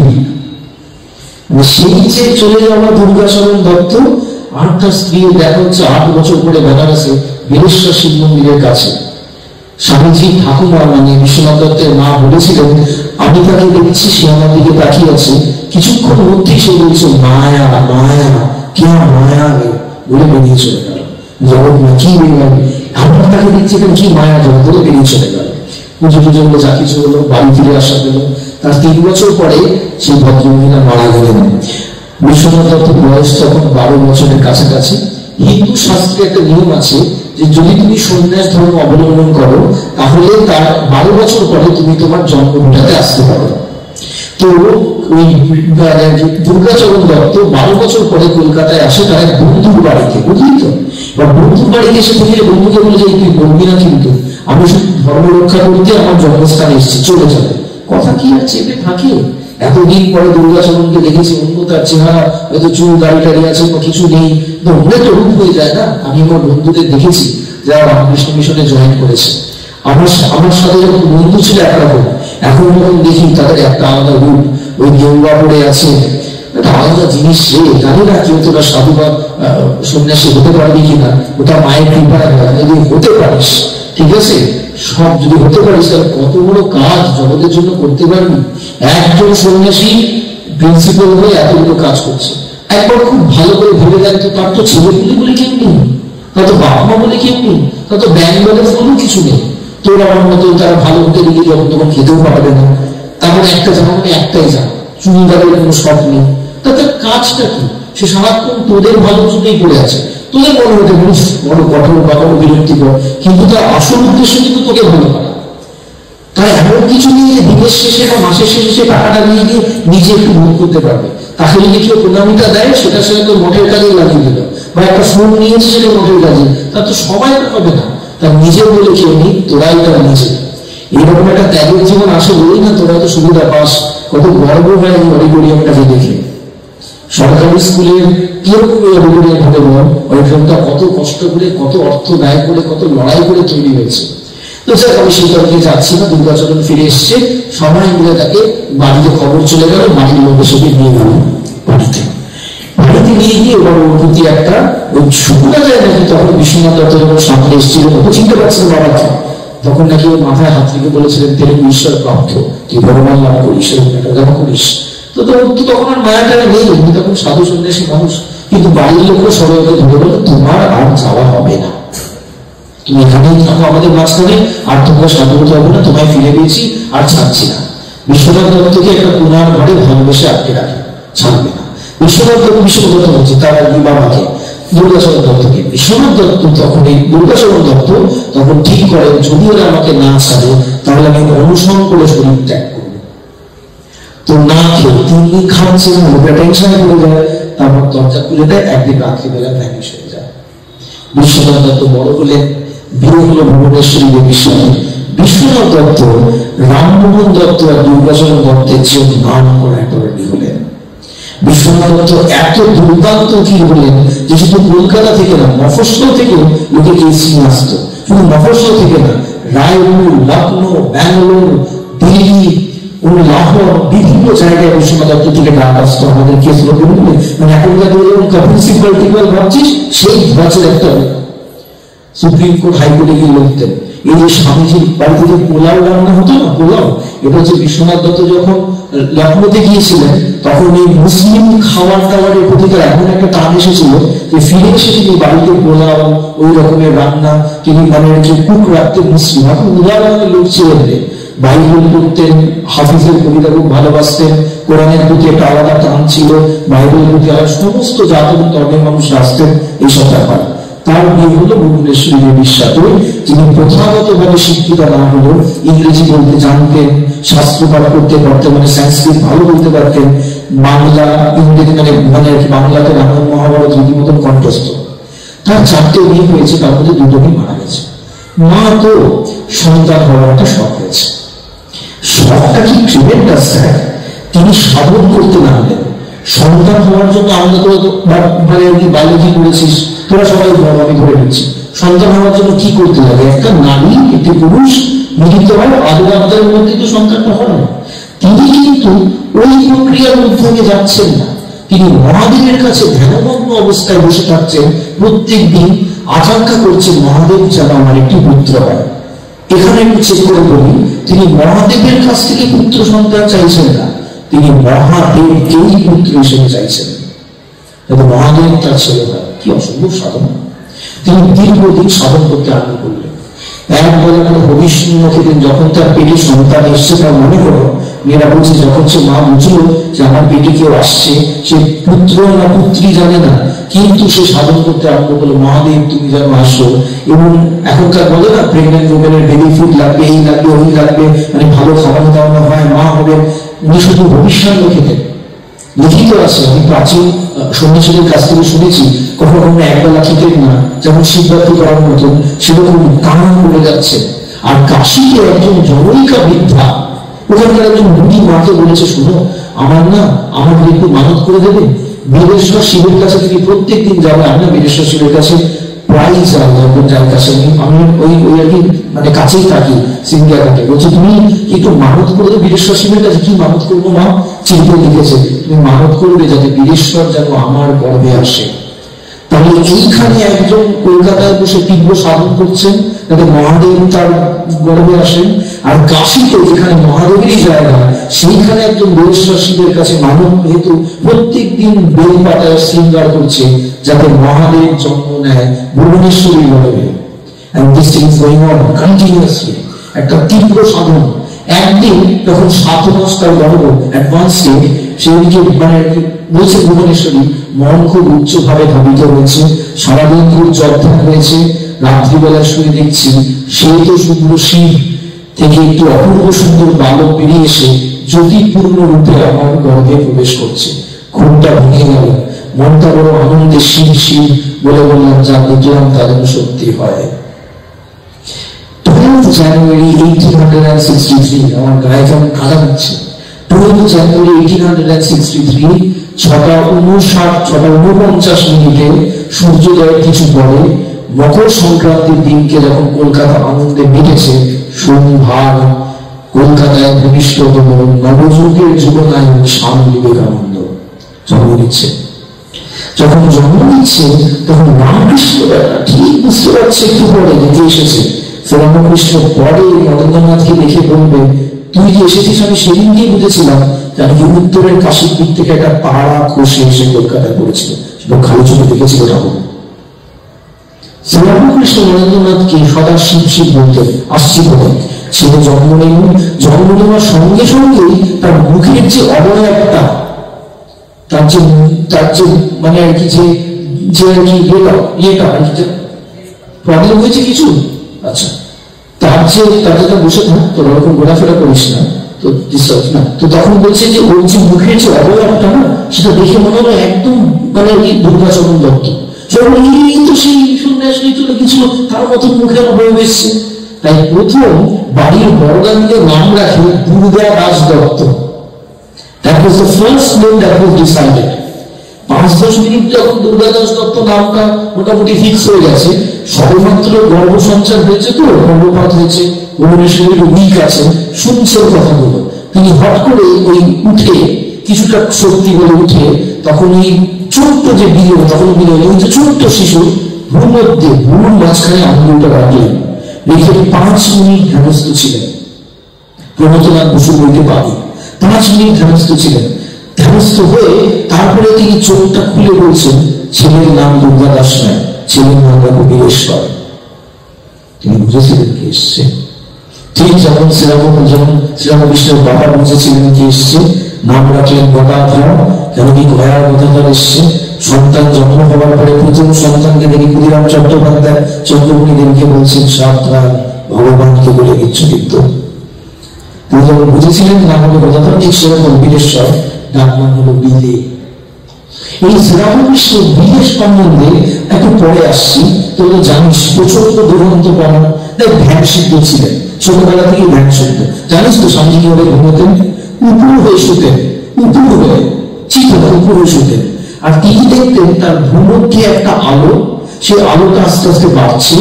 [SPEAKER 1] সেই যে চলে যাওয়া দুর্গাচরণ দত্ত আর তার স্ত্রী দেখা হচ্ছে 8 বছর পরে বেনারসে বীরেশ্বর শিব মন্দিরের কাছে। স্বামীজি ঠাকুমা মানে বিশ্বনাথ দত্তের মা বলেছিলেন, আমি তাকে দেখছি, সে আমার দিকে তাকিয়ে আছে, কিছুক্ষণ মধ্যেই সে বলছে মায়া মায়া, কে মায়া বলে বেরিয়ে চলে গেল। জগৎ না কি বেরিয়ে, আমরা তাকে দেখছি কি মায়া জগৎ বলে বেরিয়ে চলে গেল। পুজো টুজো হলো, যা কিছু হলো, বাড়ি ফিরে আসা গেল। তার 3 বছর পরে সেই ভদ্রমহিলা মারা গেলেন। বিশ্বনাথ দত্তের বয়স তখন 12 বছরের কাছাকাছি। হিন্দু শাস্ত্রে একটা নিয়ম আছে যে যদি তুমি সন্ন্যাস ধর্ম অবলম্বন করো, তাহলে তার 12 বছর পরে তুমি তোমার জন্মভূমিতে আসতে পারো। তো ওই দুর্গাচরণ দত্ত 12 বছর পরে কলকাতায় আসে তার এক বন্ধুর বাড়িতে, বুঝলি তো? বা বন্ধুর বাড়িতে এসে থেকে বন্ধুকে বলে যে তুই বলবি না, কিন্তু আমি শুধু ধর্ম রক্ষা করতে আমার জন্মস্থানে এসেছি, চলে যাবে। কথা কি আর চেপে থাকে? এতদিন পরে দুর্গাচরণকে দেখেছি, অন্য তার চেহারা হয়তো চুল দাড়ি টাড়ি আছে বা কিছু নেই, মনে তো রূপ হয়ে যায় না। আমি আমার বন্ধুদের দেখেছি যারা রামকৃষ্ণ মিশনে জয়েন করেছে, আমার সাথে যখন বন্ধু ছিল একরকম, এখন যখন দেখি তাদের একটা আলাদা রূপ, ওই গেরুয়া পড়ে আছে, একটা আলাদা জিনিস রে। জানি না কেউ তোরা সাধু বা সন্ন্যাসী হতে পারবি কিনা, ওটা মায়ের কৃপা, যদি হতে পারিস ঠিক আছে, সব যদি হতে পারিস তাহলে কত বড় কাজ জগতের জন্য করতে পারবি। একজন সন্ন্যাসী প্রিন্সিপাল হয়ে এতগুলো কাজ করছে। একবার খুব ভালো করে ভেবে দেখতো, তার তো ছেলেপুলি বলে কেউ নেই, তার তো বাবা মা বলে কেউ নেই, তার তো ব্যাংক ব্যালেন্স বলেও কিছু নেই। তোর আমার মতো তারা ভালো হতে গিয়ে যখন তখন খেতেও পারবে না, তারপর একটা জামা মানে একটাই জামা, চুড়িদারের কোনো শখ নেই। তাতে কাজটা কি? সে সারাক্ষণ তোদের ভালো জন্যই পড়ে আছে। তোদের মনে হতে বলিস বড় কঠোর বা বড় বিরক্তিকর, কিন্তু তার আসল উদ্দেশ্য কিন্তু তোকে ভালো করা। তাই এমন কিছু নিয়ে দিনের শেষে বা মাসের শেষে সে টাকাটা নিয়ে গিয়ে নিজে একটু ভোগ করতে পারবে। তাকে যদি কেউ প্রণামিটা দেয়, সেটা সে তো মঠের কাজেই লাগিয়ে দিল, বা একটা ফোন নিয়েছে সেটা মঠের কাজে, তার তো সবাই হবে না, তার নিজে বলে কেউ নেই, তোরাই তার নিজে। এইরকম একটা ত্যাগের জীবন আসে বলেই না তোরা তো সুবিধা পাস। কত গর্ব হয় এই অডিটোরিয়ামটাকে দেখে। সরকারি স্কুলের কিরকম এই অডিটোরিয়াম হবে বল? অডিটোরিয়ামটা কত কষ্ট করে, কত অর্থ ব্যয় করে, কত লড়াই করে তৈরি হয়েছে। তো স্যার আমি সেই তর্কে যাচ্ছি না, দুর্গাচরণ ফিরে এসছে, সবাই মিলে তাকে বাড়িতে খবর চলে গেল, বাড়ির লোকের সাথে নিয়ে গেল বাড়িতে। বাড়িতে নিয়ে গিয়ে এবার ওর প্রতি একটা ওই শোনা যায় নাকি তখন বিশ্বনাথ দত্ত যখন সামনে এসেছিল, ও চিনতে পারছেন বাবাকে, তখন নাকি ওর মাথায় হাত রেখে বলেছিলেন তেলুগু ঈশ্বর প্রাপ্ত, তুই ভগবান লাভ করিস, এটা যেন করিস। তো তখন আর মায়াটা নেই, উনি তখন সাধু সন্ন্যাসী মানুষ। কিন্তু বাড়ির লোকরা সবাই ওকে ধরে বলল, তোমার আর যাওয়া হবে না, তুমি এখানেই থাকো আমাদের মাঝখানে, আর তোমরা সাধু হতে হবে না, তোমায় ফিরে পেয়েছি আর ছাড়ছি না। বিশ্বনাথ দত্তকে একটা কোনার ঘরে ভালোবেসে আটকে রাখে, ছাড়বে না। বিশ্বনাথ দত্ত হচ্ছে তার বাবাকে, দুর্গাচরণ দত্তকে। বিশ্বনাথ দত্ত তখন এই দুর্গাচরণ দত্ত তখন ঠিক করেন, যদি ওরা আমাকে না ছাড়ে তাহলে আমি অনুসরণ করে শরীর ত্যাগ করবো। তো না খেয়ে 3 দিন খাওয়াচ্ছে না, লোকেরা টেনশনে পড়ে যায়, তারপর দরজা খুলে দেয়, একদিন রাত্রিবেলা ভ্যানিশ হয়ে যায়। বিশ্বনাথ দত্ত বড় হলেন, বিয়ে হলো ভুবনেশ্বরী দেবীর সাথে। বিশ্বনাথ দত্ত রামমোহন দত্ত আর দুর্গাচরণ দত্তের চেয়ে নাম করা অ্যাটর্নি হলেন। বিশ্বনাথ দত্ত এত দুর্দান্ত কি হলেন যে শুধু কলকাতা থেকে না, মফস্বল থেকেও লোকে কেস নিয়ে আসতো। শুধু মফস্বল থেকে না, রায়পুর, লখনৌ, ব্যাঙ্গালোর, দিল্লি, লাহোর, বিভিন্ন জায়গায় বিশ্বনাথ দত্ত থেকে ডাক আসতো আমাদের কেস লোকের মধ্যে। মানে এখনকার যেমন কপিল সিব্বল টিব্বল ভাবছিস, সেই ধাঁচের একটা সুপ্রিম কোর্ট হাইকোর্টে গিয়ে লড়তেন। এই যে স্বামীজির বাড়িতে যে পোলাও রান্না হতো না, পোলাও, এটা হচ্ছে বিশ্বনাথ দত্ত যখন লখনৌতে গিয়েছিলেন তখন এই মুসলিম খাবার দাবারের প্রতি তার এমন একটা টান এসেছিল যে ফিরে এসে তিনি বাড়িতে পোলাও, ওই রকমের রান্না, তিনি মানে কুক রাখতেন মুসলিম। এখন উদাহরণের লোক ছিলেন, বাইবেল পড়তেন, হাফিজের কবিতা খুব ভালোবাসতেন, কোরআনের প্রতি একটা আলাদা টান ছিল, বাইবেলের প্রতি আলাদা, সমস্ত জাত এবং ধর্মের মানুষ আসতেন এইসব ব্যাপার। তার বিয়ে হলো ভুবনেশ্বরী দেবীর সাথে, যিনি প্রথাগত ভাবে শিক্ষিত না হলেও ইংরেজি বলতে জানতেন, শাস্ত্র পাঠ করতে পারতেন, মানে সংস্কৃত ভালো বলতে পারতেন, বাংলা, ইংরেজি মানে বাংলাতে রামায়ণ মহাভারত রীতিমতন কণ্ঠস্থ। তার 4টে বিয়ে হয়েছে, তার মধ্যে 2টি মারা গেছে। মা তো সন্তান হওয়ার একটা শখ হয়েছে। শখটা কি ট্রিমেন্ডাস স্যার, তিনি সাধন করতে নামলেন। সন্তান হওয়ার জন্য আমরা তো মানে বায়োলজি করেছিস, তোরা সবাই আমি ধরে নিচ্ছি, সন্তান হওয়ার জন্য কি করতে লাগে? একটা নারী, একটি পুরুষ মিলিত হয়, আদর আবদারের মধ্যে তো সন্তানটা হয় না। তিনি কিন্তু ওই প্রক্রিয়ার মধ্যে যাচ্ছেন না, তিনি মহাদেবের কাছে ধ্যানমগ্ন অবস্থায় বসে থাকছেন, প্রত্যেক দিন আকাঙ্ক্ষা করছেন মহাদেব যেন আমার একটি পুত্র হয়। এখানে একটু চেক করে বলি, তিনি মহাদেবের কাছ থেকে পুত্র সন্তান চাইছেন না, তিনি মহাদেবকেই পুত্র হিসেবে চাইছেন, যাতে মহাদেব তার ছেলে হয়। কি অসম্ভব সাধনা! তিনি দীর্ঘদিন সাধন করতে আরম্ভ করলেন। একবারে কোনো হবিষ্ণু খেতেন, যখন তার পেটে সন্তান এসছে, তার মনে হলো, মেয়েরা বলছে, যখন সে মা বুঝলো যে আমার পেটে কেউ আসছে, সে পুত্র না পুত্রী জানে না, কিন্তু সে সাধন করতে আরম্ভ করলো, মহাদেব তুমি যেন আসো। এবং এখনকার বলে না, প্রেগনেন্ট ওমেনের বেবি ফুড লাগবে, এই লাগবে, ওই লাগবে, মানে ভালো খাবার দাওয়ানো হয়, মা হবে। উনি শুধু ভবিষ্যৎ খেতেন। লিখিত আছে, আমি প্রাচীন সন্ন্যাসীদের কাছ থেকে শুনেছি, কখনো কখনো একবেলা খেতেন না, যেমন শিবরাত্রি করার মতন, সেরকম কান করে যাচ্ছে। আর কাশীতে একজন জনৈকা বৃদ্ধা, ওখানকার একজন বুড়ি মাকে বলেছে, শুনো, আমাদের একটু মানত করে দেবে। বীরেশ্বর শিবের কাছে তিনি প্রত্যেক দিন যাবে। আমি না বীরেশ্বর শিবের কাছে প্রায় যাই, যখন যার কাছে আমি ওই আর কি মানে কাছেই থাকি, সিঙ্গিয়া থাকে। বলছে, তুমি একটু মানত করে দেবে বীরেশ্বর শিবের কাছে। কি মানত করবো মা? চিন্তা লিখেছে, তুমি মানত করবে যাতে বীরেশ্বর যেন আমার গর্ভে আসে। তাহলে এইখানে একজন কলকাতায় বসে তীব্র সাধন করছেন যাতে মহাদেব তার গর্ভে আসেন, আর কাশীতে যেখানে মহাদেবেরই জায়গা, সেইখানে একজন বীরেশ্বর শিবের কাছে মানব হেতু প্রত্যেক দিন বেল পাতায় শৃঙ্গার করছে যাতে মহাদেব জন্ম নেয় ভুবনেশ্বরী গর্ভে। And this thing is going on continuously, একটা তীব্র সাধন। একদিন যখন 7 মাস তার গর্ভ অ্যাডভান্স স্টেজ, সেদিকে মানে বলছে ভুবনেশ্বরী, মন খুব উচ্চ ভাবে ধাবিত হয়েছে, সারাদিন খুব জব্ধা হয়েছে, রাত্রিবেলা শুয়ে দেখছি সেই তো শুভ্র শিব থেকে একটু অপূর্ব সুন্দর বালক বেরিয়ে এসে জ্যোতিপূর্ণ রূপে আমার গর্ভে প্রবেশ করছে। ঘুমটা ভেঙে গেল, মনটা বড় আনন্দে শিব শিব বলে বললাম, যা দেখলাম তা যেন সত্যি হয়। 12th January 1863, আমার গায়ে যেমন কাদা হচ্ছে। 12th January 1863, 6:59 6:49 সূর্যোদয়ের কিছু পরে মকর সংক্রান্তির দিনকে যখন কলকাতা আনন্দে মেতেছে, সোমবার কলকাতায় ভূমিষ্ঠ হল নবযুগের যুবনায়ক স্বামী বিবেকানন্দ জন্ম নিচ্ছে। যখন জন্ম নিচ্ছে তখন রামকৃষ্ণ ঠিক বুঝতে পারছে একটু পরে যেতে এসেছে। রামকৃষ্ণ পরে নরেন্দ্রনাথকে দেখে বলবে, তুই যে এসেছিস আমি সেদিনকেই বুঝেছিলাম, কারণ কি উত্তরের কাশীর দিক থেকে একটা তারা খসে এসে কলকাতায় পড়েছিল, সেটা খালি চোখে দেখেছিল। তখন শ্রীরামকৃষ্ণ নরেন্দ্রনাথকে সদা শিব শিব বলতেন, আসছি বলে। ছেলে জন্ম নিল, জন্ম নেওয়ার সঙ্গে সঙ্গেই তার মুখের যে অবয়বটা, তার যে মানে আর কি যে আর কি ইয়েটা প্রবলেম হয়েছে কিছু, আচ্ছা তার যেটা বসে থাক, তোর ওরকম ঘোরাফেরা করিস না, তো ডিস্টার্ব না। তো তখন বলছে যে ওর যে মুখের যে অবয়বটা না, সেটা দেখে মনে হলো একদম মানে দুর্গাচরণ দত্ত। তো সেই সন্ন্যাসী চলে গেছিল, তার মতন মুখের অবয়ব এসছে। তাই প্রথম বাড়ির বড়দানকে নাম রাখে Durga Das Dutta. That was the first name that was decided. 5-10 minute যখন দুর্গাদাস দত্ত নামটা মোটামুটি ফিক্স হয়ে গেছে, সবেমাত্র গর্ভ সঞ্চার হয়েছে, তো গর্ভপাত হয়েছে, ভুবনেশ্বরের উইক আছে, শুনছেন কথাগুলো। তিনি হট করে ওই উঠে কিছুটা শক্তি বলে উঠে, তখন ওই ছোট্ট যে বিলিয়ন, তখন বিলিয়ন ওই যে ছোট্ট শিশু ভূর মধ্যে ভূর মাঝখানে আঙ্গুলটা রাখলেন, রেখে 5 মিনিট ধ্যানস্থ ছিলেন। প্রণতনাথ বসু বইতে পারি 5 মিনিট ধ্যানস্থ ছিলেন। ধ্যানস্থ হয়ে তারপরে তিনি চোখটা খুলে বলছেন, ছেলের নাম দুর্গাদাস নয়, ছেলের নাম রাখো বীরেশ্বর। তিনি বুঝেছিলেন কি এসছে, ঠিক যেমন শ্রীরামকৃষ্ণের বাবা বুঝেছিলেন কি এসছে, নাম রাখলেন গদাধর। কেন কি গয়ার গদাধর এসছে। সন্তান জন্ম হওয়ার পরে প্রথম সন্তানকে দেখি ক্ষুদিরাম চট্টোপাধ্যায় চন্দ্রমণি দেবকে বলছেন, সাবধান ভগবানকে বলে দিচ্ছ কিন্তু। তিনি যখন বুঝেছিলেন নাম হলো গদাধর, ঠিক সেরকম বীরেশ্বর ডাক নাম হলো বিলে। এই শ্রীরামকৃষ্ণ বিলে সম্বন্ধে একটু পরে আসছি। তো জানিস প্রচন্ড দুরন্ত পড়া, ধ্যান সিদ্ধ ছিলেন, ছোটবেলা থেকে ধ্যান সিদ্ধ। জানিস তো স্বামীজি কিভাবে ঘুমোতেন? উপর হয়ে শুতেন, উপর হয়ে চিঠা উপর হয়ে শুতেন। আর তিনি দেখতেন তার ভূমধ্যে একটা আলো, সেই আলোটা আস্তে আস্তে বাড়ছে,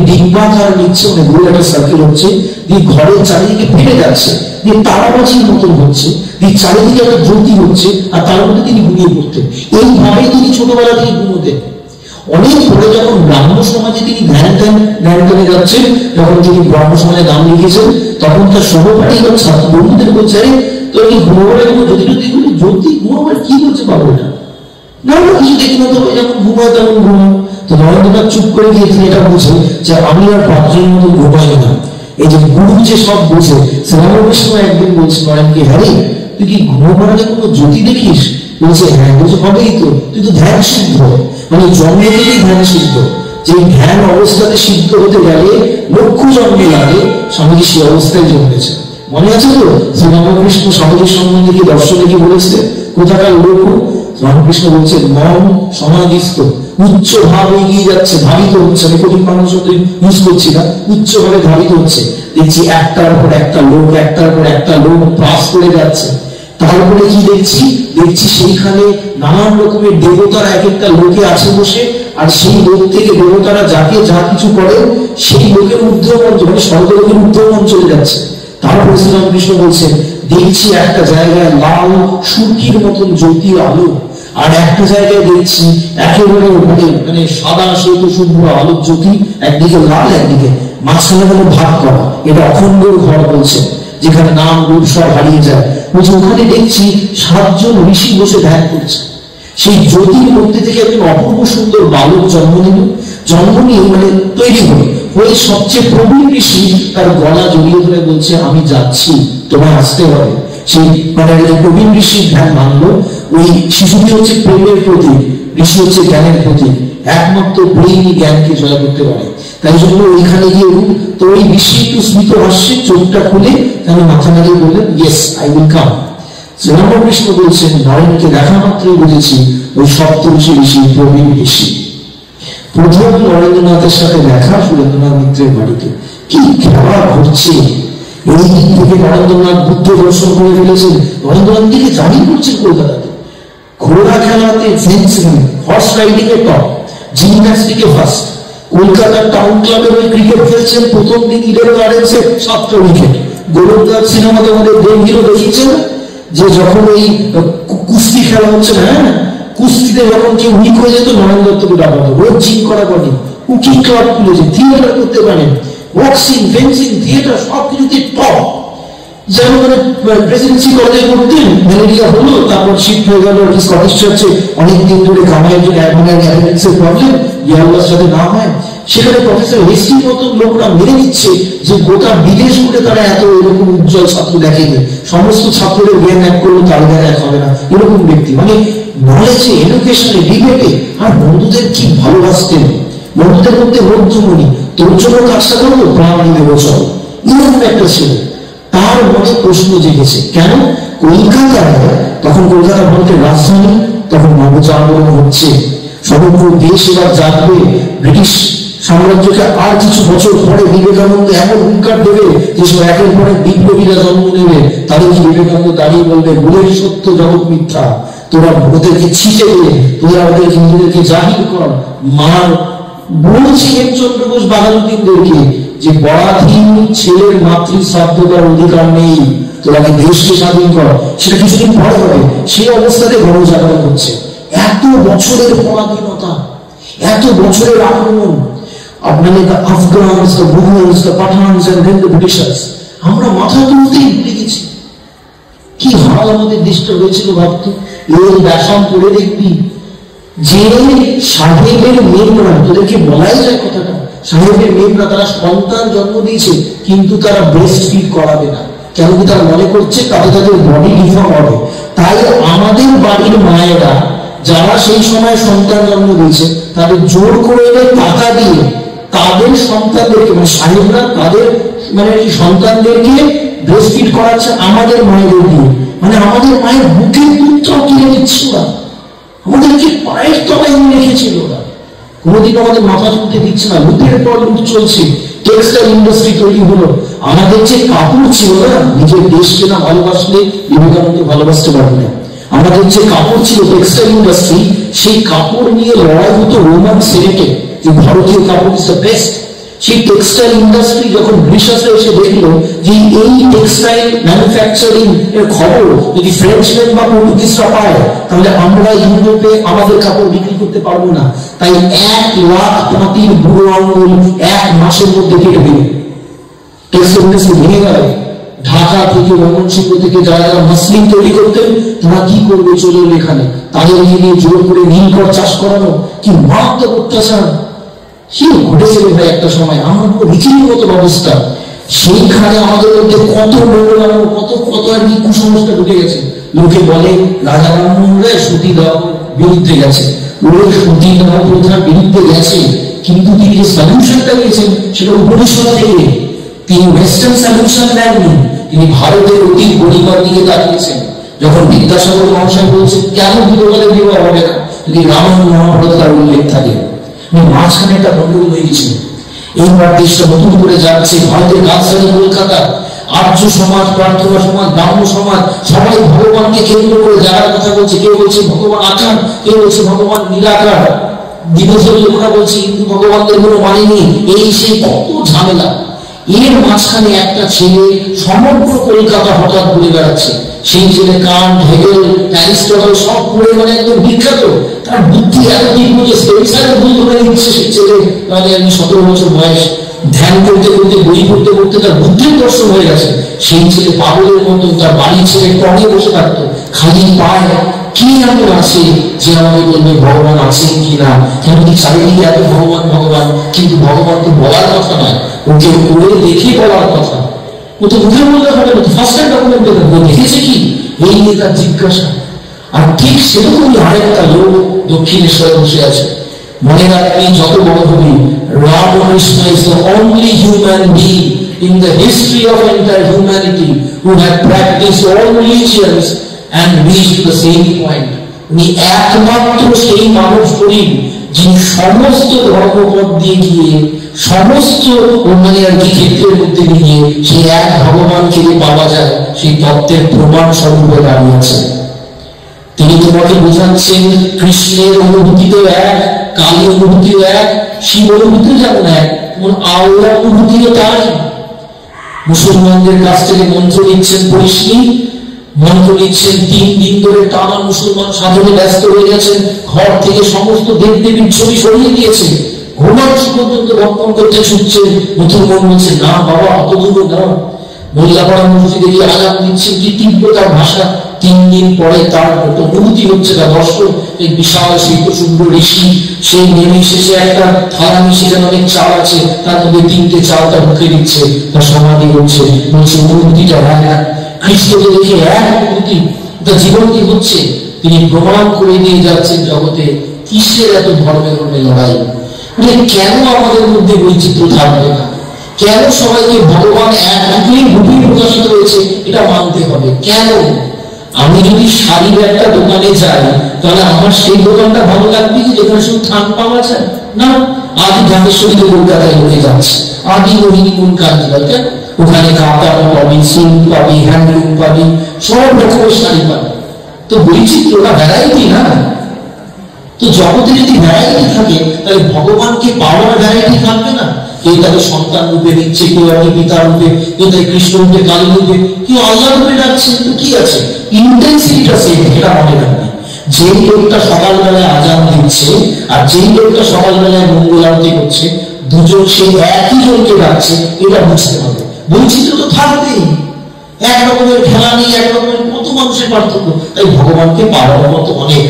[SPEAKER 1] ডিম্বাকার নিচ্ছে, মানে গোল একটা সার্কেল হচ্ছে, দিয়ে ঘরের চারিদিকে ফেলে যাচ্ছে, দিয়ে তারাবাজির মতন হচ্ছে, দিয়ে চারিদিকে একটা জ্যোতি হচ্ছে, আর তার মধ্যে তিনি ঘুমিয়ে পড়তেন। এইভাবেই তিনি ছোটবেলা থেকে ঘুমোতেন। অনেক পরে যখন ব্রাহ্ম সমাজে তিনি ধ্যান যাচ্ছেন, যখন তিনি ব্রাহ্ম সমাজে নাম লিখেছেন, তখন তার সহপাঠী এবং ছাত্র বন্ধুদের বলছে, তো এই ঘুমোবার জ্যোতি ঘুমোবার কি বলছে বাবু, এটা না কিছু দেখি না, তবে যেমন ঘুমায় তেমন ঘুমায়। তো নরেন্দ্রনাথ চুপ করে গিয়েছেন, এটা বুঝে যে আমি আর পাত্রের মতো ঘুমাই না। এই যে গুরু যে সব বোঝে, শ্রীরামকৃষ্ণ একদিন বলছে নরেনকে, হ্যাঁ তুই কি ঘুমোবার আগে কোনো জ্যোতি দেখিস? বলছে হ্যাঁ। বলছে হবেই তো, তুই তো ধ্যান সিদ্ধ, মানে জন্ম থেকেই ধ্যান সিদ্ধ। যে ধ্যান অবস্থাতে সিদ্ধ হতে গেলে লক্ষ জন্মে লাগে, স্বামীজি সেই অবস্থায় জন্মেছে। মনে আছে তো শ্রীরামকৃষ্ণ স্বামীজির সম্বন্ধে কি দর্শনে কি বলেছে? কোথাকার লোক? রামকৃষ্ণ বলছে মন সমাধিস্থ, উচ্চ ভাব এগিয়ে যাচ্ছে, ধাবিত হচ্ছে। আমি কঠিন মানুষ ইউজ করছি না, উচ্চ ভাবে ধাবিত হচ্ছে। দেখছি একটার পর একটা লোক, একটার পর একটা লোক পাস করে যাচ্ছে। তারপরে কি দেখছি সেইখানে নানান রকমের দেবতারা এক একটা লোকে আছে বসে, আর সেই লোক থেকে দেবতারা যাকে যা কিছু করে সেই লোকের ঊর্ধ্বমঞ্চ, মানে স্বর্গলোকের ঊর্ধ্বমঞ্চ চলে যাচ্ছে। তারপরে শ্রীরামকৃষ্ণ বলছেন, দেখছি একটা জায়গায় লাল সুরকির মতন জ্যোতি আলো, আর একটা জায়গায় দেখছি একেবারে মানে সাদা শ্বেত শুভ্র আলোক জ্যোতি, একদিকে লাল একদিকে, মাঝখানে হলো ভাগ করা। এটা অখণ্ড ঘর বলছে, যেখানে নাম রূপ সব হারিয়ে যায়। বলছে ওখানে দেখছি 7 জন ঋষি বসে ধ্যান করছে। সেই জ্যোতির মধ্যে থেকে একজন অপূর্ব সুন্দর বালক জন্ম নিয়ে মানে তৈরি হয়ে সবচেয়ে প্রবীণ ঋষি তার গলা জড়িয়ে ধরে বলছে, আমি যাচ্ছি, তোমায় আসতে হবে। সেই মানে প্রবীণ ঋষির ধ্যান মানলো। ওই শিশুটি হচ্ছে প্রেমের প্রতীক, ঋষি হচ্ছে জ্ঞানের প্রতীক। একমাত্র প্রেমই জ্ঞানকে জয় করতে পারে। তাই জন্য ওইখানে গিয়ে তো ওই ঋষি একটু স্মিত হাসছে, চোখটা খুলে তাহলে মাথা নাড়িয়ে বললেন, yes I will come. Shri Ramakrishna বলছেন, নরেনকে দেখা মাত্রই বুঝেছি ওই সপ্তর্ষি ঋষি প্রবীণ ঋষি। প্রথম নরেন্দ্রনাথের সাথে দেখা সুরেন্দ্রনাথ মিত্রের বাড়িতে। কি খেলা ঘটছে! এই দিক থেকে নরেন্দ্রনাথ বুদ্ধ দর্শন করে ফেলেছেন। নরেন্দ্রনাথ দিকে জারি করছেন কলকাতাতে, ঘোড়া খেলাতে ফেন্সিং, হর্স রাইডিং এ টপ, জিমন্যাস্টিকে ফার্স্ট, কলকাতার টাউন ক্লাবের ওই ক্রিকেট খেলছেন, প্রথম দিন 11 রানে 7টা উইকেট। গোলন্দাজ সিনেমাতে আমাদের দেব হিরো দেখিয়েছেন যে যখন ওই কুস্তি খেলা হচ্ছে না, হ্যাঁ, কুস্তিতে যখন কেউ উইক হয়ে যেত নরেন্দ্র দত্তকে ডাকা হতো। রোজ জিম করা করেন, কুকিং ক্লাব খুলেছে, থিয়েটার করতে পারেন, বক্সিং, ফেন্সিং, থিয়েটার সবকিছুতে টপ। যেমন প্রেসিডেন্সি কলেজে পড়তেন, ম্যালেরিয়া হলো, তারপর শিফট হয়ে গেল স্কটিশ চার্চে, অনেকদিন ধরে কামাইয়ের জন্য অ্যাটেন্ডেন্সের প্রবলেম, ইয়াল্লার সাথে না হয়, সেখানে প্রফেসর হেস্টির মতো লোকরা মেনে নিচ্ছে যে গোটা বিদেশ করে তারা এত এরকম উজ্জ্বল ছাত্র দেখেনি, সমস্ত ছাত্রদের জ্ঞান এক করলো তার জ্ঞান এক হবে না, এরকম ব্যক্তি। মানে নলেজে, এডুকেশনে, ডিবেটে, আর বন্ধুদের কি ভালোবাসতেন, বন্ধুদের মধ্যে মধ্যমণি, তোর জন্য কাজটা করবো, প্রাণ দেবো চল, এরকম একটা ছিল। তার মনে প্রশ্ন জেগেছে কেন কলকাতায়, তখন কলকাতা ভারতের রাজধানী, তখন নবজাগরণ হচ্ছে, সমগ্র দেশ এবার জাগবে, ব্রিটিশ সাম্রাজ্যকে আর কিছু বছর পরে বিবেকানন্দ এমন হুঙ্কার দেবে যে সব একের পরে বিপ্লবীরা জন্ম নেবে, তাদের কি বিবেকানন্দ দাঁড়িয়ে বলবে বলেই সত্য জগৎ মিথ্যা, তোরা ওদেরকে ছিটে দে, তোরা ওদের হিন্দুদেরকে জাহির কর, মার। বলছি হেমচন্দ্র ঘোষ বাঘালুদ্দিনদেরকে যে পরাধীন ছেলের মাতৃস্বার্থতার অধিকার নেই, তোরা দেশকে স্বাধীন কর। সেটা কিছুদিন পরে হবে, সেই অবস্থাতে গণজাগরণ হচ্ছে। এত বছরের পরাধীনতা, এত বছরের আক্রমণ, মানে Afghans, Mughals, Pathans and then the Britishers, আমরা মাথা তুলতেই ভুলে গেছি। কি হাল আমাদের দেশটা হয়েছিল ভাবতো। এই ব্যাসাম করে দেখবি যে সাহেবের মেয়েরা, তোদেরকে বলাই যায় কথাটা, সাহেবের মেয়েরা তারা সন্তান জন্ম দিয়েছে কিন্তু তারা ব্রেস্ট ফিড করাবে না, কেন কি তারা মনে করছে তাতে তাদের বডি ডিফর্ম হবে। তাই আমাদের বাড়ির মায়েরা যারা সেই সময় সন্তান জন্ম দিয়েছে তাদের জোর করে টাকা দিয়ে তাদের সন্তানদেরকে, মানে সাহেবরা তাদের মানে সন্তানদেরকে ব্রেস্ট ফিড করাচ্ছে আমাদের মায়েদের দিয়ে। মানে আমাদের মায়ের বুকের দুধটাও কিনে নিচ্ছে ওরা, আমাদেরকে পায়ের তলায় রেখেছিল ওরা, কোনোদিন আমাদের মাথা তুলতে দিচ্ছে না। লুটের পর লুট চলছে, টেক্সটাইল ইন্ডাস্ট্রি তৈরি হলো। আমাদের যে কাপড় ছিল না, নিজের দেশকে না ভালোবাসলে বিবেকানন্দ ভালোবাসতে পারবে না। আমাদের যে কাপড় ছিল টেক্সটাইল ইন্ডাস্ট্রি, সেই কাপড় নিয়ে লড়াই হতো রোমান সেনেটে যে ভারতীয় কাপড় ইজ দ্য বেস্ট। সেই টেক্সটাইল ইন্ডাস্ট্রি যখন ব্রিটিশরা এসে দেখলো যে এই টেক্সটাইল ম্যানুফ্যাকচারিং এর খবর যদি ফ্রেঞ্চম্যান বা পর্তুগিজরা পায়, তাহলে আমরা ইউরোপে আমাদের কাপড় বিক্রি করতে পারবো না। তাই 1 লাখ পাতির বুড়ো আঙুল 1 মাসের মধ্যে কেটে দিল। টেক্সটাইল ইন্ডাস্ট্রি ভেঙে গেল। ঢাকা থেকে, ময়মনসিংহ থেকে যারা মাসলিন তৈরি করতেন তারা কি করবে, চলে এলো এখানে, তাদের নিয়ে জোর করে নীলকর চাষ করানো, কি মারাত্মক অত্যাচার। কি ঘটেছিল ভাই একটা সময়, আমার পুরো বিচিত্র মতো অবস্থা। সেইখানে আমাদের মধ্যে কত নোংরামো, কত কত আর কি কুসংস্কার ঢুকে গেছে। লোকে বলে রাজা রামমোহন রায় সতী দাহ বিরুদ্ধে গেছে, ওই সতী দাহ প্রথার বিরুদ্ধে গেছে, কিন্তু তিনি যে সলিউশনটা দিয়েছেন সেটা উপনিষদ থেকে, তিনি ওয়েস্টার্ন সলিউশন দেননি, তিনি ভারতের অতি গরিমার দিকে তাকিয়েছেন। যখন বিদ্যাসাগর মহাশয় বলছে কেন বিধবাদের বিবাহ হবে না, যদি রামায়ণ মহাভারত তার উল্লেখ থাকে, মাঝখানে একটা গন্ডগোল হয়ে গেছিল। এইবার দেশটা নতুন করে যাচ্ছে, ভারতের রাজধানী কলকাতা, আর্য সমাজ, প্রার্থনা সমাজ, ব্রাহ্ম সমাজ সবাই ভগবানকে কেন্দ্র করে যারা কথা বলছে, কেউ বলছে ভগবান আকার, কেউ বলছে ভগবান নিরাকার, দিবসের লোকরা বলছে হিন্দু ভগবানদের কোনো মানে নেই, এই সেই কত ঝামেলা। এর মাঝখানে একটা ছেলে সমগ্র কলকাতা হঠাৎ ঘুরে বেড়াচ্ছে। সেই ছেলে কান্ট, হেগেল, অ্যারিস্টটল সব পড়ে মানে একদম বিখ্যাত। তার বুদ্ধি এত তীব্র যে সেন্সারে ভুল ধরে দিচ্ছে সেই ছেলে, মানে 17 বছর বয়স, ধ্যান করতে করতে, বই পড়তে পড়তে তার বুদ্ধির দর্শন হয়ে গেছে। সেই ছেলে পাগলের মতো তার বাড়ির ছেলে টঙে বসে থাকতো, খালি পায় কি এমন আছে যে আমাকে বলবে ভগবান আছেন কিনা, কেন কি চারিদিকে এত ভগবান ভগবান, কিন্তু ভগবান তো বলার কথা নয়, ওকে করে দেখে বলার কথা। ও তো মুখে বলতে হবে না, ফার্স্ট হ্যান্ড ডকুমেন্ট দেবে, দেখেছে কি, এই নিয়ে তার জিজ্ঞাসা। আর ঠিক সেরকমই আরেকটা লোক দক্ষিণেশ্বরে বসে আছে। মনে রাখবেন যত বড় হবি, Ramakrishna is the only human being in the history of entire humanity who had practiced all religions and reached to the same point. উনি একমাত্র সেই মানব শরীর যিনি সমস্ত ধর্মপথ দিয়ে গিয়ে সমস্ত মানে আর কি ক্ষেত্রের মধ্যে নিয়ে সেই এক ভগবানকে পাওয়া যায় সেই তত্ত্বের প্রমাণ স্বরূপে দাঁড়িয়েছে। তিনি তোমাকে বোঝাচ্ছেন কৃষ্ণের অনুভূতিও এক, কালী অনুভূতিও এক, শিব অনুভূতিও যেমন এক, আল্লাহ অনুভূতিও তাই। মুসলমানদের কাছ থেকে মন্ত্র নিচ্ছেন পরিশ্রী, মন্ত্র নিচ্ছেন 3 দিন ধরে টানা মুসলমান সাধনে ব্যস্ত হয়ে গেছেন, ঘর থেকে সমস্ত দেবদেবীর ছবি সরিয়ে দিয়েছে, ঘুমানো পর্যন্ত ভক্ষণ করতে ছুটছে। মুসলমান বলছে না বাবা অত দূর না। মোল্লাপাড়া মসজিদে গিয়ে আজান দিচ্ছেন, কি তীব্র তার ভাষা। 3 দিন পরে তার মতো অনুভূতি হচ্ছে না। দর্শক এই বিশাল শিল্প শুভ্র ঋষি, সেই নেমে শেষে একটা থালা নিয়ে সেখানে অনেক চাল আছে, তার মধ্যে 3টে চাল তার মুখে দিচ্ছে, তার সমাধি হচ্ছে। বলছে অনুভূতিটা এক, কৃষ্ণকে দেখে এক অনুভূতি, তার জীবন কি হচ্ছে তিনি প্রমাণ করে দিয়ে যাচ্ছেন জগতে। কিসের এত ধর্মের মধ্যে লড়াই? কেন আমাদের মধ্যে বৈচিত্র্য থাকবে না? কেন সবাইকে ভগবান একই রূপে প্রকাশিত হয়েছে এটা মানতে হবে? কেন? আমি যদি শাড়ির একটা দোকানে যাই, তাহলে আমার সেই দোকানটা ভালো লাগবে কি যেখানে শুধু থান পাওয়া যায়? না, আদি ঢাকেশ্বরীতে কলকাতায় লোকে যাচ্ছে, আদি রোহিণী কোন কান্তি পাবে, ওখানে কাতার পাবি, সিল্ক পাবি, হ্যান্ডলুম পাবি, সব রকমের শাড়ি পাবি। তো বৈচিত্র্যটা ভ্যারাইটি না? তো জগতে যদি ভ্যারাইটি থাকে, তাহলে ভগবানকে পাওয়ার ভ্যারাইটি থাকবে না? কেউ তাকে সন্তান রূপে নিচ্ছে, কেউ আর পিতা রূপে, কেউ তাকে কৃষ্ণ রূপে, কালী রূপে, কেউ আল্লাহ রূপে ডাকছে। তো কি আছে? ইন্টেন্সিটিটা সেম, এটা মনে রাখবে। যেই লোকটা সকালবেলায় আজান দিচ্ছে আর যেই লোকটা সকালবেলায় মঙ্গল আরতি করছে, দুজন সেই একই জনকে ডাকছে, এটা বুঝতে হবে। বৈচিত্র্য তো থাকবেই, এক রকমের খেলা নেই, এক রকমের কত মানুষের পার্থক্য। তাই ভগবানকে পাওয়ার মতো অনেক।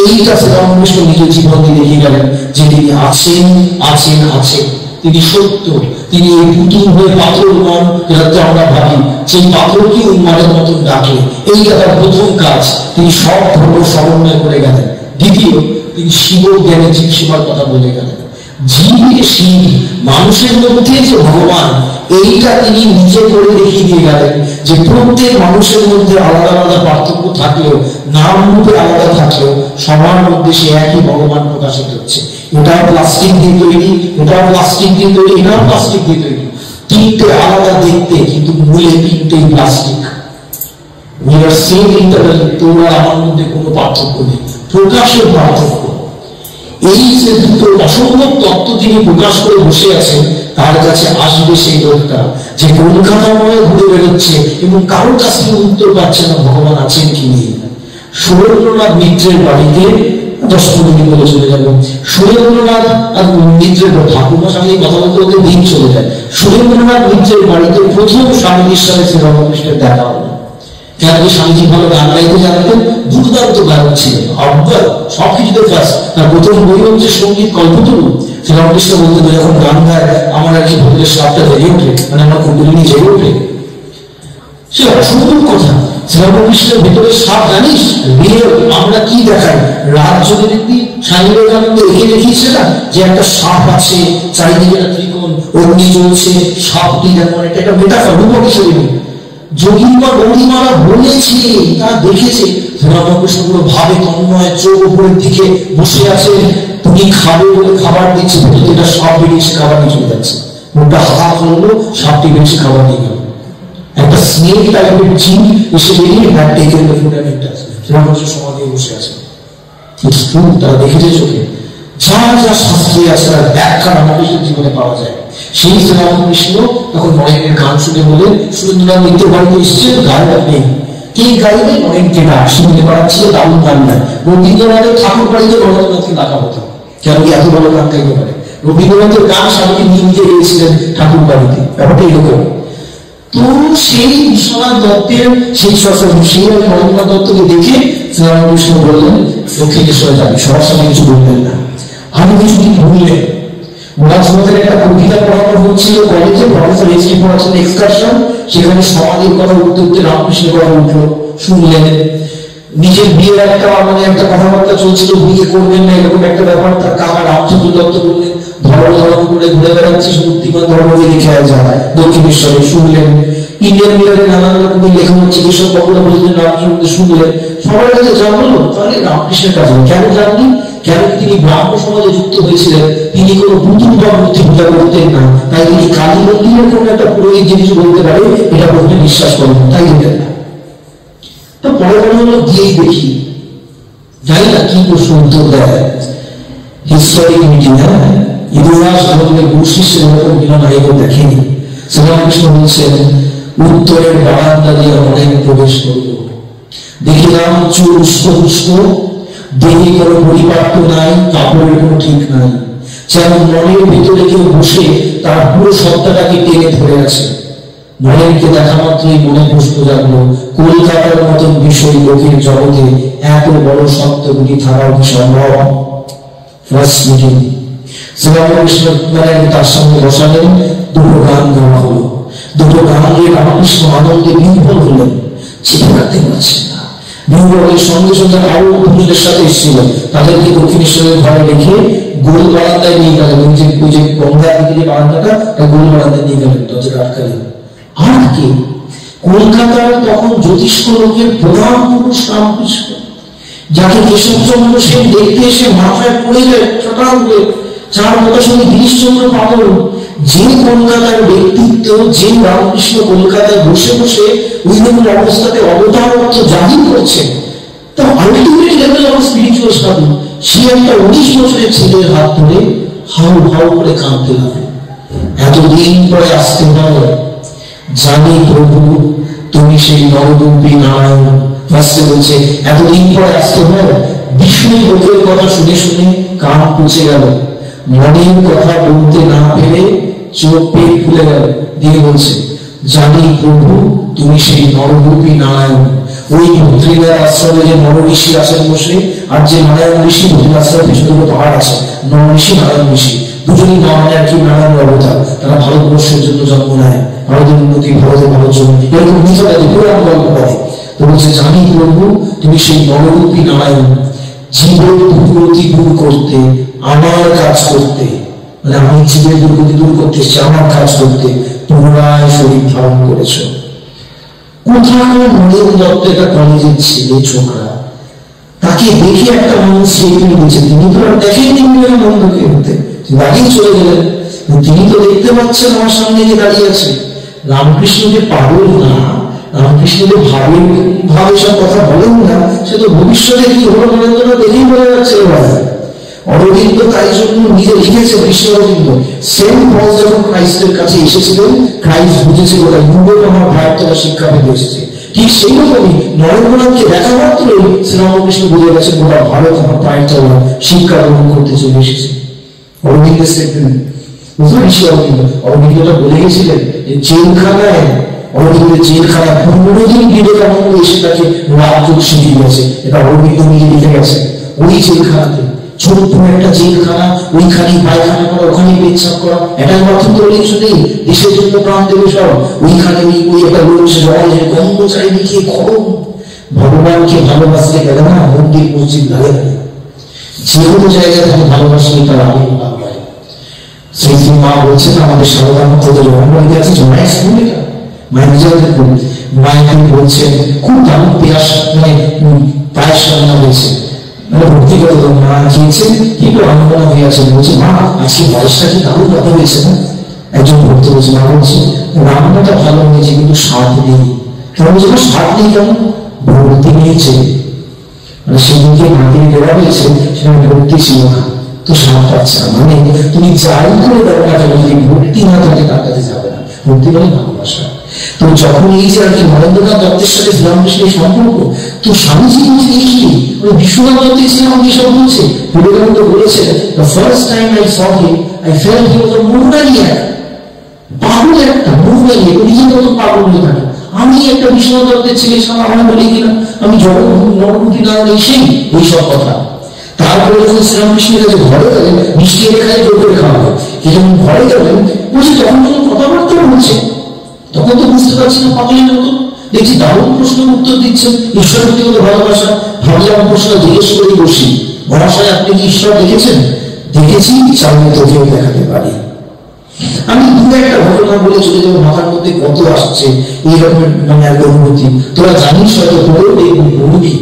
[SPEAKER 1] এইটা শ্রীরামকৃষ্ণ নিজের জীবন দিয়ে দেখিয়ে গেলেন যে তিনি আছেন আছেন আছেন, তিনি সত্য, তিনি এই পুতুল হয়ে পাথর নন, যাতে আমরা ভাবি সেই পাথরকে উন্মাদের মতন ডাকে। এইটা তার প্রথম কাজ। তিনি সব ধর্ম সমন্বয় করে গেলেন। দ্বিতীয়, তিনি শিব জ্ঞানে জীব সেবার কথা বলে গেলেন। জীবে শিব, মানুষের মধ্যে যে ভগবান, এইটা তিনি নিজে করে দেখিয়ে দিয়ে গেলেন যে প্রত্যেক মানুষের মধ্যে আলাদা আলাদা পার্থক্য থাকলেও, নাম রূপে আলাদা থাকলেও, সবার মধ্যে সে একই ভগবান প্রকাশিত হচ্ছে। এটাও প্লাস্টিক দিয়ে তৈরি, এটাও প্লাস্টিক দিয়ে তৈরি, এটাও প্লাস্টিক দিয়ে তৈরি। 3টে আলাদা দেখতে, কিন্তু মূলে 3টেই প্লাস্টিক। তোমরা আমার মধ্যে কোনো পার্থক্য নেই, প্রকাশের পার্থক্য। এই যে দুটো অসম্ভব তত্ত্ব তিনি প্রকাশ করে বসে আছেন, তার কাছে আসবে সেই লোকটা যে কলকাতাময় ঘুরে বেরোচ্ছে এবং কারোর কাছ থেকে উত্তর পাচ্ছে না ভগবান আছেন কি নেই। সুরেন্দ্রনাথ মিত্রের বাড়িতে 10-15 মিনিট বলে চলে যাবো। সুরেন্দ্রনাথ আর মিত্রের ঠাকুমার সঙ্গে কথা বলতে বলতে দিন চলে যায়। সুরেন্দ্রনাথ মিত্রের বাড়িতে প্রথম স্বামীজির সাথে শ্রীরামকৃষ্ণের দেখা হলো। কেন কি স্বামীজি ভালো গান গাইতে জানতেন, দুর্দান্ত গায়ক ছিলেন, অব্বল সবকিছুতে ফার্স্ট। তার প্রথম বই হচ্ছে সঙ্গীত কল্পতরু। শ্রীরামকৃষ্ণ বলতে যখন গান গায় আমার আর কি ভোটের সাপটা জেগে ওঠে, মানে আমার কুণ্ডলিনী জেগে ওঠে। সে অসম্ভব কথা। শ্রীরামকৃষ্ণের ভেতরে সাপ জানিস, আমরা কি দেখাই, রাত যদি দেখবি স্বামী বিবেকানন্দ এঁকে দেখিয়েছে না যে একটা সাপ আছে, চারিদিকে একটা ত্রিকোণ, অগ্নি জ্বলছে, সাপটি যেমন একটা মেটাফর, রূপক হিসেবে যোগীমা গৌরীমারা বলেছে, তারা দেখেছে। শ্রীরামকৃষ্ণ পুরো ভাবে তন্ময়, চোখ উপরের দিকে বসে আছে, তুমি খাবে বলে খাবার দিচ্ছে, এটা সাপ বেরিয়েছে, খাবার নিয়ে চলে যাচ্ছে। ওটা হাত হলো, সাপটি বেরিয়েছে, খাবার নিয়ে গেল। একটা স্নেক টাইপের জিন এসে বেরিয়ে হ্যাড টেকেন দ্য ফুন্ডামেন্টালস। শ্রীরামকৃষ্ণ সমাধি বসে আছে। তারা দেখেছে চোখে, যা যা শাস্ত্রে আছে তার ব্যাখ্যা রামকৃষ্ণের জীবনে পাওয়া যায়। সেই শ্রীরামকৃষ্ণ তখন নরেনের গান শুনে বলেন, সুরেন্দ্রনাথ মিত্রের বাড়িতে এসছে, গায়ক নেই, কে গাইবে? নরেনকে ডাক, শুনতে পাচ্ছিল দারুণ গান গায়। রবীন্দ্রনাথের ঠাকুর বাড়িতে রবীন্দ্রনাথকে ডাকা হতো, কেন কি এত বড় গান গাইতে পারে। রবীন্দ্রনাথের গান স্বামীকে নিয়ে নিজে গিয়েছিলেন ঠাকুর বাড়িতে, ব্যাপারটা এরকম। তো সেই বিশ্বনাথ দত্তের সেই সেই রবীন্দ্রনাথ দত্তকে দেখে শ্রীরামকৃষ্ণ বললেন, দক্ষিণেশ্বরে যাবি, সবার সঙ্গে কিছু বলবেন না, আমি কিছু কি ভুললেন। ওনার একটা কবিতা পড়ানো হচ্ছিল কলেজে, প্রফেসর এসি পড়াচ্ছেন এক্সকারশন, সেখানে সমাজের কথা উঠতে উঠতে রামকৃষ্ণের কথা উঠলো, শুনলেন। নিজের বিয়ের একটা একটা কথাবার্তা চলছিল, বিয়ে করবেন না এরকম একটা ব্যাপার। তার কাকা রামচন্দ্র দত্ত বললেন, ধর্ম ধর্ম করে ঘুরে বেড়াচ্ছে, সমুদ্রিমান ধর্মকে লিখে যায় দক্ষিণেশ্বরে, শুনলেন। ইন্ডিয়ান মিলারে নানান রকমের লেখা হচ্ছে, যেসব বক্তব্য বলছেন রামকৃষ্ণ শুনলেন। সবার কাছে জানলো, তাহলে রামকৃষ্ণের কাছে কেন জাননি? কেন তিনি ব্রাহ্ম সমাজে যুক্ত হয়েছিলেন, তিনি কোনো পুতুল বা মূর্তি পূজা করতেন না, তাই তিনি কালী মন্দিরের কোন একটা পুরোহিত জিনিস বলতে পারে এটা প্রথমে বিশ্বাস করেন, তাই দিতেন না। তো পরে মনে হলো গিয়েই দেখি, জানি না কি প্রশ্ন উত্তর দেয় হিস্টোরিক মিটিং। হ্যাঁ, ইতিহাস ধরনের বৈশিষ্ট্য এরকম বিনয় দেখেনি। শ্রীরামকৃষ্ণ বলছেন, উত্তরের বারান্দা দিয়ে অনেক প্রবেশ করল, দেখিলাম চুল উস্কো, দেহে কোনো পরিপাট্য নাই, কাপড়ের কোনো ঠিক নাই, যেন মনের ভিতরে কেউ বসে তার পুরো সত্তাটাকে টেনে ধরে আছে। নরেনকে দেখা মাত্রই মনে প্রশ্ন জাগলো, কলকাতার মতন বিষয় লোকের জগতে এত বড় সত্যগুলি থাকাও কি সম্ভব? ফার্স্ট মিটিং শ্রীরামকৃষ্ণ তার সঙ্গে বসালেন, দুটো গান গাওয়া হলো। দুটো গান গিয়ে রামকৃষ্ণ আনন্দে বিহ্বল হলেন, চেপে রাখতে পারছেন না। বিহ্বলের সঙ্গে সঙ্গে আরো দুজনের সাথে এসেছিল, তাদেরকে দক্ষিণেশ্বরের ঘরে রেখে গোল বারান্দায় নিয়ে গেলেন। ওই যে গঙ্গার দিকে বারান্দাটা, গোল বারান্দায় নিয়ে গেলেন, দরজা আটকালেন। আর কি, কলকাতার তখন জ্যোতিষ্ক লোকের প্রধান পুরুষ রামকৃষ্ণ, যাকে কেশবচন্দ্র সেন দেখতে এসে মাথায় পড়ে যায় ঠাটাল হয়ে, যার কথা শুনে গিরিশচন্দ্র পাগল। যে কলকাতার ব্যক্তিত্ব, যে রামকৃষ্ণ কলকাতায় বসে বসে ওই রকম অবস্থাতে অবতার অর্থ জাহির করছে, তা আলটিমেট লেভেল অফ স্পিরিচুয়াল সাধু, সে একটা 19 বছরের ছেলের হাত ধরে হাউ হাউ করে কাঁদতে লাগে। এতদিন পরে আসতে হয়, জানি প্রভু তুমি সেই নররূপী নারায়ণ। ফার্স্টে বলছে এতদিন পরে আসতে হয়, বিষ্ণু লোকের কথা শুনে শুনে কান পুছে গেল, মনের কথা বলতে না পেরে চোখ পেট ফুলে গেল। দিয়ে বলছে জানি প্রভু তুমি সেই নররূপী নারায়ণ। ওই ভদ্রিকার আশ্রমে যে নর ঋষি আছেন বসে, আর যে নারায়ণ ঋষি ভদ্রিক আশ্রমের পিছনে পাহাড় আছে, নর ঋষি নারায়ণ ঋষি দুজনই নারায়ণ আর কি নারায়ণ অবতার। তারা ভারতবর্ষের জন্য জন্ম নেয়, ভারতের উন্নতি, ভারতের ভালোর জন্য, এরকম মিথ্যাবাদী পুরাণ গল্প করে। তো বলছে জানি প্রভু তুমি সেই নররূপী নারায়ণ, জীবের দুর্গতি দূর করতে, আমার কাজ করতে, মানে আমি জীবের দুর্গতি দূর করতে এসেছি, আমার কাজ করতে পুনরায় শরীর ধারণ করেছ। কোথায় নরেন দত্ত একটা কলেজের ছেলে ছোকরা, তাকে দেখে একটা মানুষ সেলফি নিয়েছে। তিনি তো আর দেখেননি বন্ধুকে হতে, আগেই চলে গেলেন। তিনি তো দেখতে পাচ্ছেন আমার সামনে যে দাঁড়িয়ে আছে। রামকৃষ্ণ যে পাগল না, রামকৃষ্ণ যে ভাবে সব কথা বলেন না, সে তো ভবিষ্যতে কি হলো নরেন্দ্র দেখেই বোঝা যাচ্ছে। অরবিন্দ তাই জন্য নিজে লিখেছে, কৃষ্ণ অরবিন্দ, সেম পল যখন ক্রাইস্টের কাছে এসেছিলেন, ক্রাইস্ট বুঝেছিল তাই ইউরোপ আমার ভারতরা শিক্ষা পেতে এসেছে। ঠিক সেই রকমই নরেন্দ্রনাথকে দেখা মাত্রই শ্রীরামকৃষ্ণ বুঝে গেছেন গোটা ভারত আমার পায়তলা শিক্ষা গ্রহণ করতে চলে এসেছে। অরবিন্দের স্টেটমেন্ট বুঝলো, ঋষি অরবিন্দ। অরবিন্দটা বলে গেছিলেন জেলখানায়, অরবিন্দের জেলখানায় 15 দিন বিবেকানন্দ এসে তাকে রাজযোগ শিখিয়ে গেছে। এটা অরবিন্দ নিজে লিখে গেছে। ওই জেলখানাতে ছোট্ট একটা জেলখানা, ওইখানে পায়খানা করা, ওখানে পেচ্ছাপ করা, এটার মাধ্যমে তো কিছু নেই, দেশের জন্য প্রাণ দেবে সব। ওইখানে ওই একটা রয়েছে জলের গন্ধ চারিদিকে গরম। ভগবানকে ভালোবাসলে গেলে না মন্দির মসজিদ লাগে না, যে কোনো জায়গায় তাকে ভালোবাসলে তার আগে পায়। সেই মা বলছেন আমাদের সাবধান হতে জন্মবাড়িতে আছে মায়ের স্কুলে, মায়ের নিজেদের মায়ের বলছেন খুব দারুণ পেয়াস, মানে পায়েস রান্না হয়েছে, মানে ভক্তিগত মা খেয়েছেন, কিন্তু আনন্দ হয়ে আছে। বলছে মা আজকে পায়েসটা কি দারুণ কথা হয়েছে না? একজন ভক্ত বলছে, মা বলছে রান্নাটা ভালো হয়েছে কিন্তু স্বাদ নেই। তারা বলছে স্বাদ নেই কেমন? ভক্তি নিয়েছে, মানে সেদিনকে মাটির দেওয়া হয়েছে, সেখানে ভক্তি ছিল না, তো স্বাদ পাচ্ছে না। মানে তুমি যাই করে দেবো না কেন, যদি ভক্তি না থাকে তার কাছে যাবে না। ভক্তি মানে ভালোবাসা। তো যখন এই যে আর কি নরেন্দ্রনাথ দত্তের সাথে শ্রীরামকৃষ্ণের সম্পর্ক, তো স্বামীজি বলছে কি বিশ্বনাথ দত্তের শ্রীরামকৃষ্ণ সব বলছে, বিবেকানন্দ বলেছে the first time I saw him I felt he was a moonlight, পাগল একটা moonlight, নিজের মতো পাগল হয়ে থাকে। আমি একটা বিশ্বনাথ দত্তের ছেলে সামনে আমার বলি কিনা আমি নররূপী নারায়ণ সেই এইসব কথা। তারপরে যখন শ্রীরামকৃষ্ণের কাছে ঘরে গেলেন, মিষ্টি এনে খাই জোর করে খাওয়া হয়, যখন ঘরে গেলেন বলছি তখন যখন কথাবার্তা বলছে তখন তো বুঝতে পারছি না পাগলের মতো, দেখছি দারুণ প্রশ্নের উত্তর দিচ্ছেন, ঈশ্বর ব্যক্তিগত ভালোবাসা। ভাবলাম প্রশ্ন জিজ্ঞেস করে বসি, মহাশয় আপনি কি ঈশ্বর দেখেছেন? দেখেছি, চাইলে তোকেও দেখাতে পারি। আমি দু একটা ঘটনা বলে চলে যাবো, মাথার মধ্যে কত আসছে এইরকম মানে একটা অনুভূতি। তোরা জানিস হয়তো তোরও এই অনুভূতি।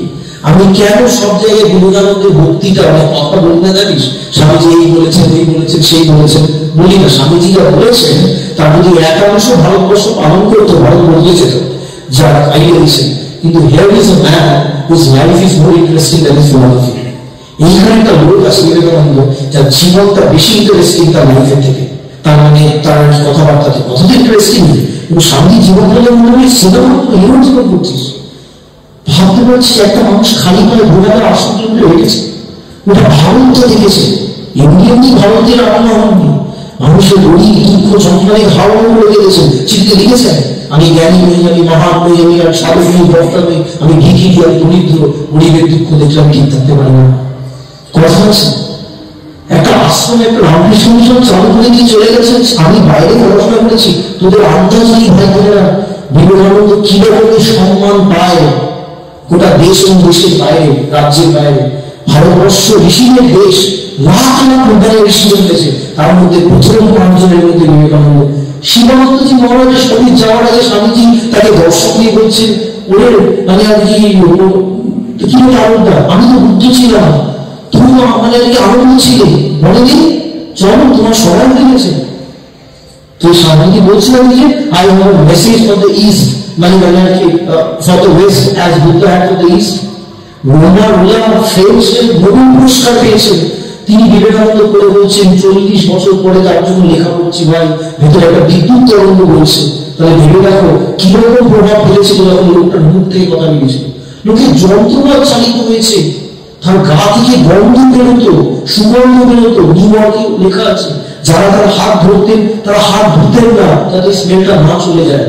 [SPEAKER 1] আমি কেন সব জায়গায় বিবেকানন্দের ভক্তিটা অনেক কথা বলি না জানিস? স্বামীজি এই বলেছেন, এই বলেছেন, সেই বলেছেন বলি না। স্বামীজি যা বলেছেন তার যদি একাংশ ভারতবর্ষ পালন করতো, ভারত বদলে যেত। যারা আইডিয়া দিচ্ছেন কিন্তু here is a man whose life is more interesting than his philosophy. এইখানে একটা লোক আছে বিবেকানন্দ, যার জীবনটা বেশি ইন্টারেস্টিং তার লাইফের থেকে, তার মানে তার কথাবার্তা থেকে। কথা তো ইন্টারেস্টিং, কিন্তু স্বামীজির জীবনটা মনে হয় সিনেমা হিরোর জীবন করছিস। ভাবতে পারছি একটা মানুষ খালি পায়ে ঘোরানোর আসন কিলোমিটার হেঁটেছে, ওটা ভারত দেখেছে। এমনি এমনি ভারতের আনন্দ হননি, মানুষের গরিব দুঃখ যন্ত্রণায় হাওয়া লেগে গেছে, চিঠি লিখেছেন আমি জ্ঞানী নই, আমি মহান নই, আমি আর সাধু নই, বক্তা নই, আমি ভিখি, আমি দরিদ্র, গরিবের দুঃখ দেখলে আমি ঠিক থাকতে পারি না। কথা আছে, একটা আশ্রমে একটা রামকৃষ্ণ মিশন চালু করে দিয়ে চলে গেছেন। আমি বাইরে পড়াশোনা করেছি, তোদের আন্দাজ নেই ভাই বোনেরা বিবেকানন্দ কিরকম সম্মান পায় গোটা দেশ এবং দেশের বাইরে, রাজ্যের বাইরে। ভারতবর্ষ ঋষিদের দেশ, লাখ লাখ উদ্ধারের ঋষি জন্মেছে, তার মধ্যে প্রথম 5 জনের মধ্যে বিবেকানন্দ। শিবানন্দজি মহারাজের শরীর যাওয়ার আগে স্বামীজি তাকে দর্শক নিয়ে বলছেন, ওরে মানে আর কি আনন্দ, আমি তো বুদ্ধ ছিলাম, তুমি তো মানে আর কি আনন্দ ছিলে, বলেনি চলো তোমার সবাই হয়ে গেছে। তো স্বামীজি বলছিলেন যে I have a message for the East, মানে আর কি for the West as Buddha had for the East. রোমার ফ্রেঞ্চের নোবেল পুরস্কার পেয়েছেন, তিনি বিবেকানন্দ করে বলছেন 40 বছর পরে তার জন্য লেখা করছি ভাই, ভেতরে একটা বিদ্যুৎ তরঙ্গ বলছে। তাহলে ভেবে দেখো কিরকম প্রভাব ফেলেছিল যখন লোকটার মুখ থেকে কথা বেরিয়েছিল। লোকের যন্ত্রণা চালিত হয়েছে, তার গা থেকে গন্ধ বেরোতো, সুগন্ধ বেরোতো, নিউইয়র্কে লেখা আছে যারা তার হাত ধরতেন তারা হাত ধরতেন না যাতে স্মেলটা না চলে যায়।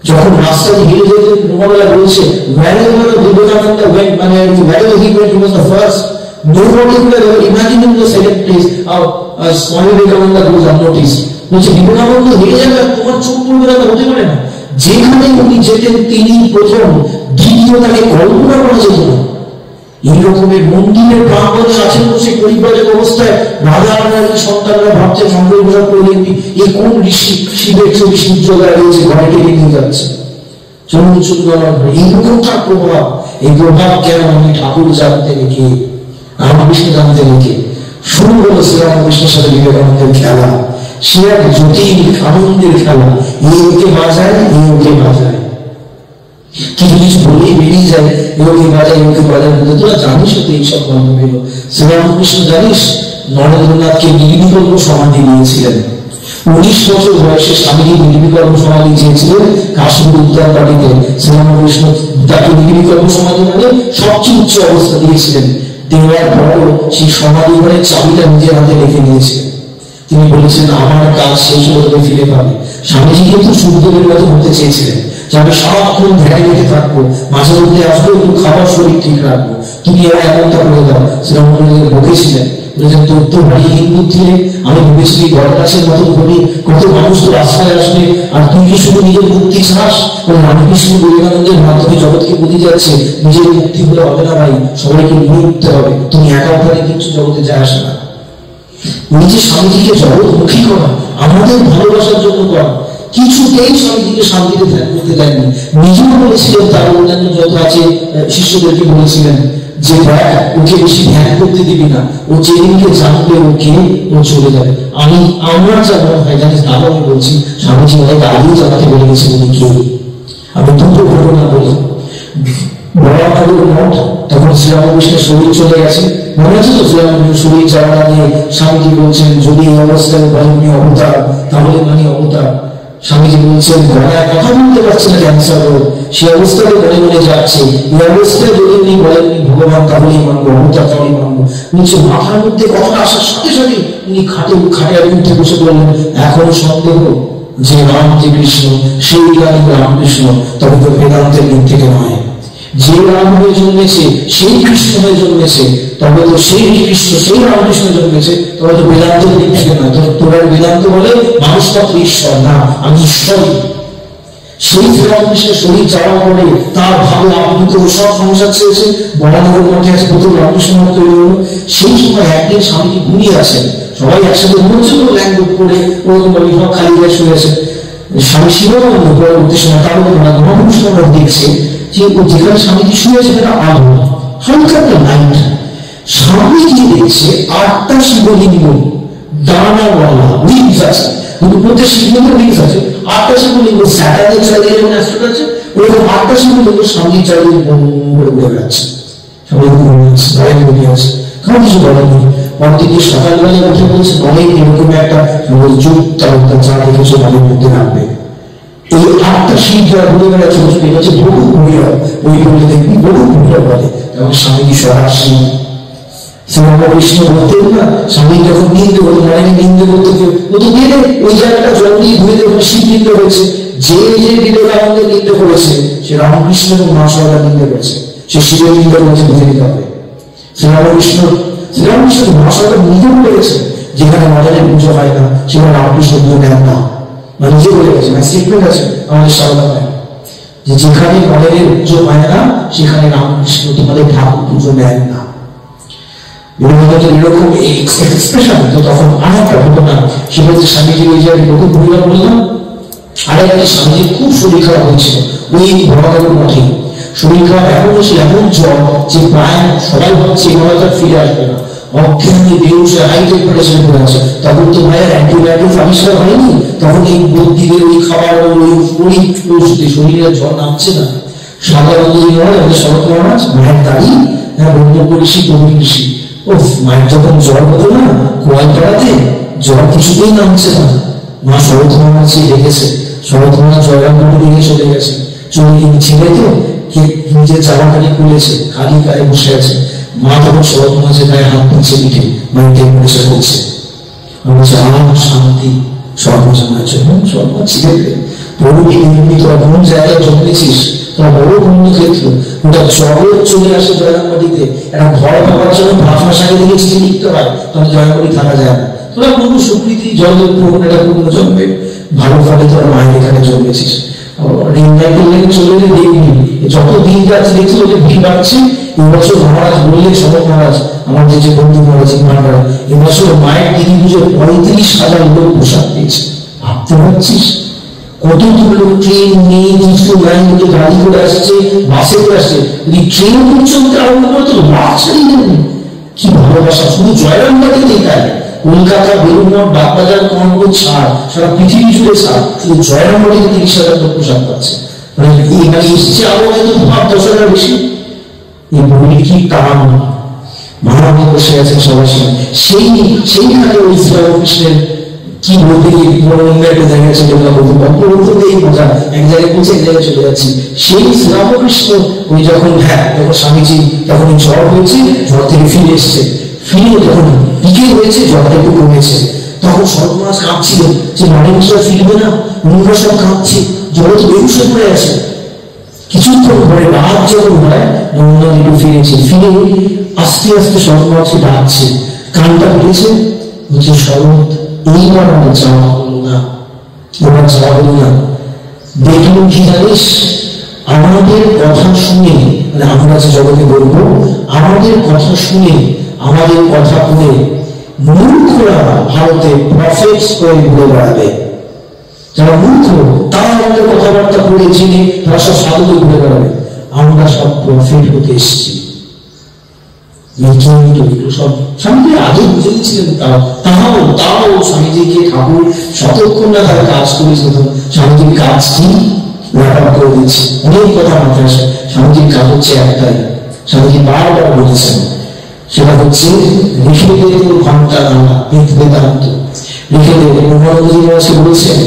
[SPEAKER 1] যখন রাস্তা দিয়ে হেঁটে যেতেন মোকাবেলা বলছে wherever Vivekananda went, মানে wherever he went he was the first, nobody could have imagined the second place. Swami Vivekananda goes unnoticed, বলছে বিবেকানন্দ হেঁটে যাবে তোমার চোখ পড়বে না, হতে পারে না। যেখানে উনি যেতেন তিনি প্রথম, দ্বিতীয় তাকে কল্পনা করা যেত না। এই রকমের মন্দিরের প্রাঙ্গণে আছেন বসে পরিবারের অবস্থায় রাজা রানীর সন্তানরা ভাবছে সঙ্গে বোঝা করে দেখবি এই কোন ঋষি শিবের ছবি সূর্য দাঁড়িয়েছে ঘরে টেনে নিয়ে যাচ্ছে, চলুন চলুন আমার ঘরে। এইরকম তার প্রভাব। এই প্রভাব কেন? আমি ঠাকুর জানতে রেখে, রামকৃষ্ণ জানতে রেখে শুরু হলো শ্রীরামকৃষ্ণের সাথে বিবেকানন্দের খেলা। সে এক জটিল আনন্দের খেলা, এই ওকে বাজায়, এই ওকে বাজায়, কিছু কিছু বলেই বেরিয়ে যায়, এওকে বাজায় এওকে বাজায়। তোরা জানিস তো এইসব গল্প বেরো। শ্রীরামকৃষ্ণ জানিস নরেন্দ্রনাথকে নির্বিকল্প সমাধি দিয়েছিলেন। 19 বছর বয়সে স্বামীজি নির্বিকল্প সমাধি চেয়েছিলেন কাশ্মীর উদ্যান বাড়িতে। শ্রীরামকৃষ্ণ তাকে নির্বিকল্প সমাধি মানে সবচেয়ে উচ্চ অবস্থা দিয়েছিলেন। দেওয়ার পরও সেই সমাধি ঘরের চাবিটা নিজের হাতে রেখে নিয়েছিলেন। তিনি বলেছেন আমার কাজ শেষ হলে তুমি ফিরে পাবে। স্বামীজি কিন্তু সুখদেবের মতো হতে চেয়েছিলেন, যে আমি সারাক্ষণ ধ্যানে রেখে থাকবো, মাঝে মধ্যে আসবো, একটু খাবার শরীর ঠিক রাখবো, তুমি এরা এমনটা করে দাও। শ্রীরামকৃষ্ণ বকেছিলেন, বলেছেন তোর তো বাড়ি হিন্দু থেকে আমি ভেবেছি বড় গাছের মতো করি, কত মানুষ তো রাস্তায় আসবে, আর তুই কি শুধু নিজের মুক্তি চাস? রামকৃষ্ণ বিবেকানন্দের মাধ্যমে জগৎকে বুঝে যাচ্ছে নিজের মুক্তি হলে হবে না ভাই, সবাইকে নিয়ে উঠতে হবে, তুমি একা ওখানে কিছু জগতে যায় আসে না। নিজে স্বামীজিকে জগৎমুখী করা, আমাদের ভালোবাসার জন্য করা, কিছুতেই স্বামীজিকে শান্তিতে ধ্যান করতে দেননি। নিজেও বলেছিলেন, তার অন্যান্য যত আছে শিষ্যদেরকে বলেছিলেন যে দেখ ওকে বেশি ধ্যান করতে দিবি না, ও যেদিনকে জানবে ওকে ও চলে যাবে। আমার যা মনে হয় জানিস, দাদা আমি বলছি স্বামীজি অনেক আগেই জানাতে বলে গেছিলেন কে। আমি দুটো ঘটনা বলি। বড়ানগর মঠ, তখন শ্রীরামকৃষ্ণের শরীর চলে গেছে, মনে আছে তো? শ্রীরামকৃষ্ণ শরীর যাওয়া নিয়ে স্বামীজি বলছেন যদি এই অবস্থায় বলেননি অবতার, তাহলে মানে অবতার। স্বামীজি বলছেন গলায় কথা বলতে পারছে না, ক্যান্সার রোগ, সে অবস্থায় মনে মনে যাচ্ছে। এই অবস্থায় যদি উনি বলেননি ভগবান তাহলেই মানবো, অবতার তাহলেই মানবো। বলছে মাথার মধ্যে কথাটা আসার সাথে সাথে উনি খাটে উঠে বসে বললেন এখনো সন্দেহ যে রাম যে কৃষ্ণ, সেই রামকৃষ্ণ, তবে তো বেদান্তের দিক থেকে নয়। যে রাম হয়ে জন্মেছে সেই কৃষ্ণ হয়ে জন্মেছে, তবে তো সেই কৃষ্ণ সেই রামকৃষ্ণ জন্মেছে, তবে তো বেদান্তের দিক থেকে নয়। তোরা বেদান্ত বলে মানুষ মাত্র ঈশ্বর, না আমি ঈশ্বরই। সেই শ্রীরামকৃষ্ণের শরীর যাওয়ার পরে তার ভাবে আপ্লুত সব সংসার চেয়েছে। বড়ানগর মঠে আছে প্রথম রামকৃষ্ণ মঠ তৈরি হলো। সেই সময় একদিন স্বামীজি ঘুমিয়ে আছেন, সবাই একসাথে ঘুমছিল, ল্যাঙ্গুট করে ওরকম সব খালি গায়ে শুয়ে আছে। স্বামী শিবানন্দ পরবর্তী সময় তার মহাপুরুষ দেখছে যে যেখানে স্বামীজি শুয়েছে সেটা আলো, হালকা একটা লাইট। স্বামীজি দেখছে 8টা শিবলিঙ্গ দানাওয়ালা উইংস আছে, কিন্তু প্রত্যেক শিবলিঙ্গের উইংস আছে। 8টা শিবলিঙ্গ স্যাটার্নের চারিদিকে যেমন অ্যাস্ট্রোড আছে, এরকম 8টা সিঁড়ি থেকে স্বামী চারিদিকে ঘুরে বেড়াচ্ছে, সবাই ঘুরে বেড়াচ্ছে, গায়ে ঘুরে আছে, কারণ কিছু বলেনি। অন্যদিকে সকালবেলা উঠে বলছে অনেক এরকম একটা যুগ তার যা দেখেছে বাড়ির মধ্যে রাখবে। এই 8টা সিঁড়ি যারা ঘুরে বেড়াচ্ছে এটা হচ্ছে বহু ঘুরিয়া, ওই বলে দেখবি বহু ঘুরিয়া বলে। এবং স্বামীজি সরাসরি শ্রীরামকৃষ্ণ বলতেন না, স্বামী যখন নিন্দে হতো, মানে নিন্দে করতে ও তো গেলে ওই জায়গাটা জল দিয়ে ঘুরে দেখুন শিব নিন্দে হয়েছে। যে যে বিবেকানন্দের নিন্দে করেছে সে রামকৃষ্ণ এবং মা সরলা নিন্দে করেছে, সে শিবের নিন্দে করেছে, বুঝে নিতে হবে। শ্রীরামকৃষ্ণ মা সরলা নিজে বলে গেছে যেখানে মজারের পুজো হয় না সেখানে রামকৃষ্ণ পুজো নেন না, মানে নিজে বলে গেছে, মানে স্টেটমেন্ট আছে আমাদের সরলা হয় যে যেখানে মজারের পুজো হয় না সেখানে রামকৃষ্ণ তোমাদের ঠাকুর পুজো নেন না। এরকম এক্সপ্রেশন। তো তখন আর একটা ঘটনা, সেটা হচ্ছে স্বামীজির ওই জায়গায় বহু ভূমিকা বললাম। আর একটা স্বামীজির খুব শরীর খারাপ হয়েছিল ওই বড়বাবুর মঠে। শরীর খারাপ এমন হয়েছিল, এমন জ্বর যে প্রায় সবাই ভাবছে এভাবে তার ফিরে আসবে না, অজ্ঞানে বেউসে হাই টেম্পারেচার পড়ে আছে। তখন তো ভাইয়ের অ্যান্টিবায়োটিক আবিষ্কার হয়নি, তখন এই বুদ্ধিদের ওই খাবার ওই ওষুধে শরীরে জ্বর নামছে না। সাধারণত আমাদের শরৎ মহারাজ মায়ের দাঁড়ি বন্ধ করেছি গভীর কৃষি, ও মায়ের যখন জ্বর হতো না কোয়ালপাড়াতে, জ্বর কিছুতেই নামছে না। মা শরৎ মহারাজ রেখেছে, শরৎ মহারাজ জয়রামপুরে রেখে চলে গেছে। চলে গিয়ে ছেলে তো নিজের জামাখানি খুলেছে, খালি গায়ে বসে আছে। মা তখন শরৎ মহারাজের গায়ে হাত দিচ্ছে, পিঠে মায়ের টেম্পারেচার হচ্ছে। বলছে শান্তি সর্বজনের জন্য সর্ব ছিলেন প্রভুকে এমনি তোরা কোন জায়গায় জন্মেছিস, তোরা বড় বন্ধুক্ষেত্র, ওটা জগৎ চলে আসে জয়রামবাড়িতে। একটা ঘর পাওয়ার জন্য ভাষা সাথে দিকে চিঠি লিখতে হয়, তখন জয়রামবাড়ি থাকা যায় না। তোরা কোনো সুকৃতি জগৎ একটা পূর্ণ জন্মে ভালো ফলে তোরা মায়ের এখানে জন্মেছিস। চলে দেখবি যত দিন যাচ্ছে দেখছি ওদের ভিড় বাড়ছে। এবছর মহারাজ বললেন, শরৎ মহারাজ আমাদের যে বন্ধু মহারাজ ইমানরা, এবছর মায়ের দিদি পুজোর 35,000 লোক পোশাক পেয়েছে। ভাবতে পারছিস কত লোক ট্রেন নিয়ে কিছু লাইন মধ্যে গাড়ি করে আসছে, বাসে করে আসছে। ট্রেন পর্যন্ত আরম্ভ করতো, বাস ছাড়িয়ে দেবেন। কি ভালোবাসা! শুধু জয়রামবাড়িতেই তাই, কলকাতা, বেলুড়মঠ, বাগবাজার, কনকর ছাড়, সারা পৃথিবী জুড়ে ছাড়, শুধু জয়রামবাড়িতে 30,000 লোক পোশাক পাচ্ছে। মানে এখানে এসছে আরো হয়তো 5-10,000 বেশি। এই বই কি টান মহারাজ বসে আছেন সবার সঙ্গে। সেইখানে ওই শ্রীরামকৃষ্ণের কি বলতে একটা জায়গায় চলে গেলাম, বলতে এই মজা, এক জায়গায় পৌঁছে এক জায়গায় চলে যাচ্ছি। সেই শ্রীরামকৃষ্ণ ওই যখন যখন স্বামীজি তখন জ্বর হয়েছে, জ্বর থেকে ফিরে এসছে, ফিরে যখন পিকে হয়েছে, জ্বরটা একটু কমেছে, তখন সর্বনাশ কাঁপছিল যে মানুষরা ফিরবে না, অন্যরা সব কাঁপছে, জ্বর তো বেউসে পড়ে আছে। কিছুক্ষণ পরে রাত যখন হয় নন্দন একটু ফিরেছে, ফিরে আস্তে আস্তে সর্বনাশকে ডাকছে, কানটা পেয়েছে, বলছে শরৎ এইবার আমার যাওয়া হলো না, এবার যাওয়া হলো না। দেখলুম কি জানিস, আমাদের কথা শুনে, মানে আমরা যে জগতে বলবো, আমাদের কথা শুনে, আমাদের কথা বলে মূর্খরা ভারতে প্রফেটস করে ঘুরে বেড়াবে। যারা মূর্খ তারা আমাদের কথাবার্তা বলে চিনে তারা সব সাধুকে ঘুরে বেড়াবে। আমরা সব প্রফেট হতে এসেছি। সব স্বামীজি আগে বুঝে দিচ্ছিলেন, তাও স্বামীজিকে ঠাকুর শতক্ষণ না তারা কাজ করেছিল। স্বামীজির কাজ কি ব্যাপার করে দিচ্ছে, অনেক কথা মাথায় আসে। স্বামীজির কাজ হচ্ছে একটাই, স্বামীজি বারবার বলেছেন, সেটা হচ্ছে লিখে দেবে ঘন্টা নাড়া বেদান্ত। লিখে দেবে মহানন্দজি মহাশয় বলেছেন,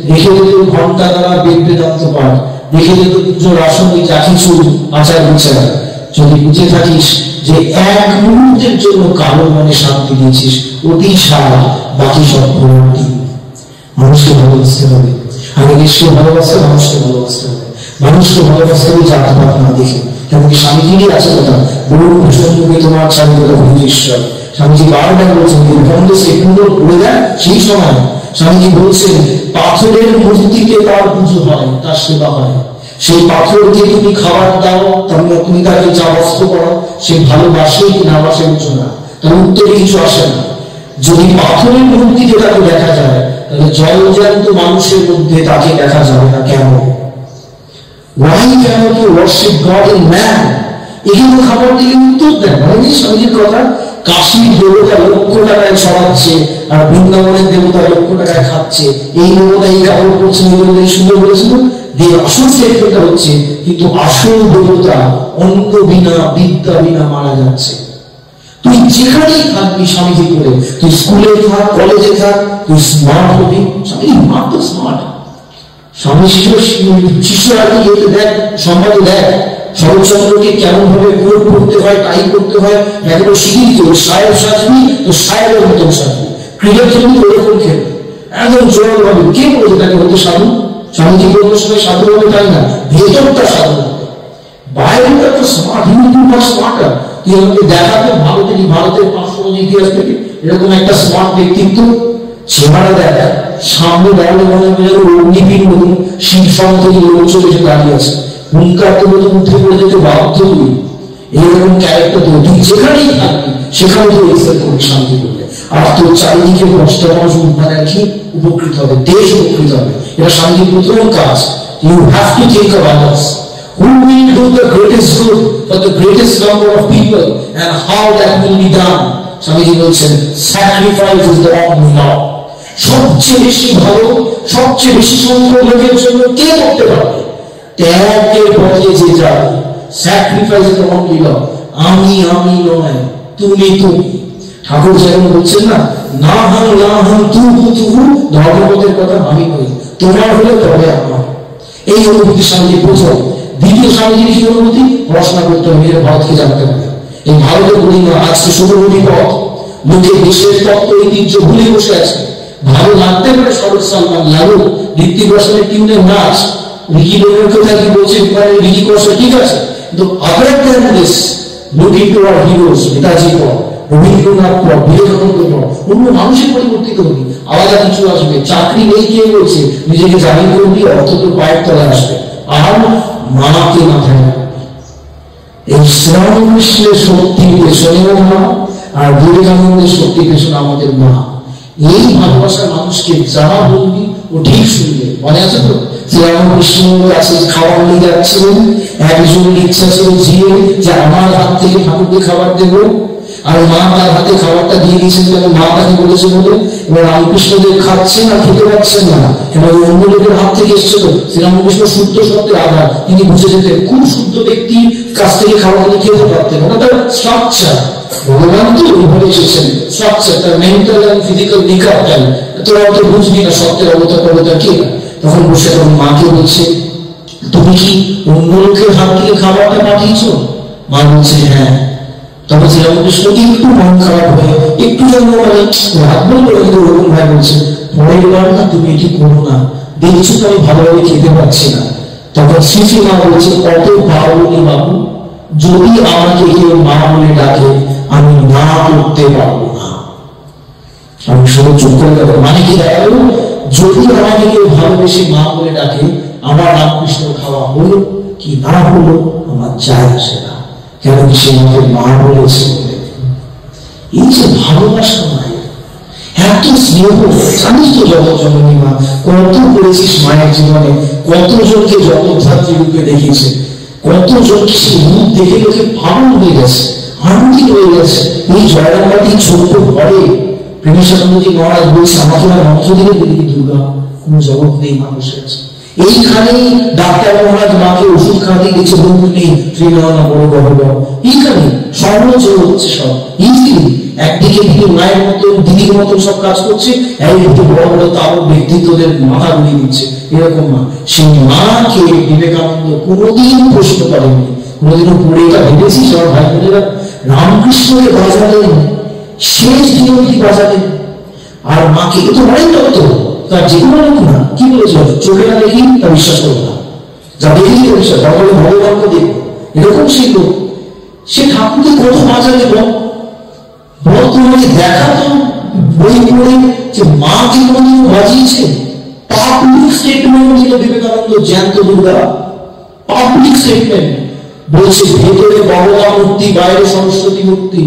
[SPEAKER 1] লিখে দেবে ঘন্টা নাড়া বেদান্ত পাঠ, লিখে দেবে পুজোর আসন যা কিছু আচার বিচার। যদি বুঝে থাকিস যে এক মুহূর্তের জন্য কারো মনে শান্তি দিয়েছিস, ওটি সারা, বাকি সব ভ্রান্তি। মানুষকে ভালোবাসতে হবে, আগে দেশকে ভালোবাসতে, মানুষকে ভালোবাসতে হবে। মানুষকে ভালোবাসতে হবে জাতপাত না দেখে। তেমনকি স্বামীজিরই আছে কথা, বলুন প্রসঙ্গে তোমার স্বামীকে ভূতেশ্বর। স্বামীজি বারবার বলছেন সুন্দর করে দেয়। সেই সময় স্বামীজি বলছেন, পাথরের মূর্তিকে তার পুজো হয়, তার সেবা হয়। সেই পাথরকে তুমি খাবার দাও, তুমি তাকে যা বস্ত্র করো, সে ভালোবাসে কি না বাসে বুঝো না, তার উত্তরে কিছু আসে না। যদি পাথরের মূর্তিকে তাকে দেখা যায়, তাহলে জলজান্ত মানুষের মধ্যে তাকে দেখা যাবে না কেন? Why cannot you worship God in man? এখানে খাবার দিলে উত্তর দেন, মানে স্বামীজির কথা কাশীর দেবতা লক্ষ টাকায় ছড়াচ্ছে আর বৃন্দাবনের দেবতা লক্ষ টাকায় খাচ্ছে, এই দেবতা এই কাপড় করছে, এই সুন্দর বলেছিল। আসল স্টেটমেন্টটা হচ্ছে কিন্তু আসল দেবতা অন্য বিনা বিদ্যা বিনা মারা যাচ্ছে। তুই যেখানেই থাকবি স্বামীজি করে, তুই স্কুলে থাক, কলেজে থাক, তুই স্মার্ট হবি। স্বামীজি মা তো স্মার্ট, স্বামী শিশু আর কি দেখ, সমাজে দেখ শরৎচন্দ্রকে কেমন ভাবে কোট করতে হয়, টাই করতে হয়, এগুলো শিখিয়ে দিতে। সাহেব সাজবি তো সাহেবের মতন সাজবি, ক্রিকেট খেলবি ওরকম খেলবি, একদম জোরাল হবে। কে বলেছে তাকে হতে সাধু? স্বামীজি কোনো সময় সাধু হবে তাই না, ভেতরটা সাধু হবে, বাইরেটা তো স্মার্ট। হিন্দু স্মার্টার, তুই আমাকে দেখাতে ভারতের 500 ইতিহাস থেকে এরকম একটা স্মার্ট ব্যক্তিত্ব চেহারা দেখা, সামনে দাঁড়ালে মনে হয় অগ্নিবীর মতন শীর্ষণ থেকে লোক চলে এসে দাঁড়িয়ে আছে, হুঙ্কার তো মতো উঠে পড়ে যেতে বাধ্য হবি। এইরকম ক্যারেক্টার তো তুই যেখানেই থাকবি সেখানে তুই এক্সেল করবি শান্তি করলে। আর তোর চারিদিকে 10টা মানুষ মানে কি উপকৃত হবে, দেশ উপকৃত হবে। এটা শান্তির প্রথম কাজ। You have to think of others. Who will do the greatest good for the greatest number of people and how that will be done? Swamiji বলছেন sacrifice is the only law. সবচেয়ে বেশি ভালো, সবচেয়ে বেশি সুন্দর লোকের জন্য কে করতে পারবে? ত্যাগের পথে যে যাবে। স্যাক্রিফাইস ইজ দ্য অনলি ল। আমি নয়, তুমি। ঠাকুর যেমন বলছেন না, না হাম তু ধর্মপথের কথা আমি নই, তোমার হলে তবে আমার। এই অনুভূতি স্বামীজি প্রথম। দ্বিতীয় স্বামীজির কি অনুভূতি? পড়াশোনা করতে হবে, ভারতকে জানতে হবে। এই ভারতের বলি না আজকে শুভমণি পথ, লোকে দেশের তত্ত্ব ঐতিহ্য ভুলে বসে আছে। ভালো লাগতে পারে শরৎ সালমান লাগুক, ঋত্বিক রোশনের টিউনের নাচ, রিকি ডোমের কথা কি বলছে রিকি কষ্ট, ঠিক আছে, কিন্তু other than this look into hour heroes, Netaji পর, রবীন্দ্রনাথ পর, বিবেকানন্দ পর, অন্য মানুষের পরিবর্তিত হবি, আলাদা কিছু আসবে। চাকরি নেই কে বলছে, নিজেকে জামিন করবি, অর্থ তোর পায়ের তলায় আসবে। আর মাকে মাথায় রাখবি। এই শ্রীরামকৃষ্ণের শক্তির পেছনেও মা, আর বিবেকানন্দের শক্তির পেছনে আমাদের মা। এই ভালোবাসার মানুষকে যারা বলবি ও ঠিক শুনবে। মনে আছে তো শ্রীরামকৃষ্ণের কাছে খাবার নিয়ে যাচ্ছিলেন, একজন ইচ্ছা ছিল ঝিয়ে যে আমার হাত থেকে ঠাকুরকে খাবার দেবো, আর মা তার হাতে খাবারটা দিয়ে দিয়েছেন। কেন মা তাকে বলেছে বলে এবার রামকৃষ্ণদেব খাচ্ছেন আর খেতে পারছেন না, এবার অন্য লোকের হাত থেকে এসেছিল। শ্রীরামকৃষ্ণ শুদ্ধ সত্যের আধার, তিনি বুঝে যেতেন খুব শুদ্ধ ব্যক্তির কাছ থেকে খাবার নিয়ে খেতে পারতেন। ওটা তার স্ট্রাকচার। ভগবান তো ওইভাবে এসেছেন, স্ট্রাকচার তার মেন্টাল এন্ড ফিজিক্যাল মেকআপটাই। তোরা অত বুঝবি না সত্যের অবতার কবতার কে। তখন বসে তখন মাকে বলছে, তুমি কি অন্য লোকের হাত থেকে খাবারটা পাঠিয়েছ? মা বলছে হ্যাঁ। তখন শ্রীরামকৃষ্ণ একটু মন খারাপ হয়ে একটু যেন মানে রাত বললো, কিন্তু ওরকম ভাই বলছে পরের বার না তুমি এটি করো না, দেখছো তো আমি ভালোভাবে খেতে পারছি না। তখন শ্রী মা বলছে কত পাবনি বাবু, যদি আমাকে কেউ মা বলে ডাকে আমি না করতে পারবো না। আমি শুধু চুপ করে দেবো। মানে কি দাঁড়ালো, যদি আমাকে কেউ ভালোবেসে মা বলে ডাকে, আমার রামকৃষ্ণ খাওয়া হলো কি না হলো আমার যায় আসে না, কেন কি সে আমাকে মা বলেছে। এই যে ভালোবাসা মায়ের এত স্নেহ, জানিস তো জগৎজননী মা কত করেছিস মায়ের জীবনে, কতজনকে জগদ্ধাত্রী রূপে দেখেছে, কতজনকে সেই রূপ দেখে লোকে পাগল হয়ে গেছে, আনন্দিত হয়ে গেছে। এই জয়রামবাটির ছোট্ট ঘরে প্রেমেশানন্দজি মহারাজ বলছে আমাকে আর মন্ত্র দিলে দেখি দুর্গা কোন জগৎ নেই, মানুষের আছে। এইখানেই ডাক্তার মহারাজ মাকে ওষুধ খাওয়াতে গেছে, বন্ধু নেই শ্রীনারায়ণ বড় গহব, এইখানে সহজ হচ্ছে সব ইজিলি। একদিকে দিকে মায়ের মতন দিদির মতন সব কাজ করছে, একদিকে বড় বড় তার ব্যক্তিত্বদের মাথা ঘুরিয়ে দিচ্ছে। এরকম মা, সেই মাকে বিবেকানন্দ কোনোদিন প্রশ্ন করেননি, কোনোদিনও পড়ে এটা ভেবেছিস আমার ভাই বোনেরা, রামকৃষ্ণকে বাজালেন, শেষ দিনটি বাজালেন, আর মাকে এ তো অনেক তত্ত্ব তার যে কোনো লোক না কি বলেছিল, চোখে না দেখি তা বিশ্বাস করবো না, যা দেখি বিশ্বাস তাহলে ভগবানকে দেখবো, এরকম সেই লোক। সে ঠাকুরকে কত বাজালে বল, তোমাকে দেখাতো বই পড়ে যে মা কি কোনদিন বাজিয়েছে। পাবলিক স্টেটমেন্ট দিল বিবেকানন্দ, জ্যান্ত দুর্গা পাবলিক স্টেটমেন্ট বলছে ভেতরে বড়দা মূর্তি, বাইরে সরস্বতী মূর্তি,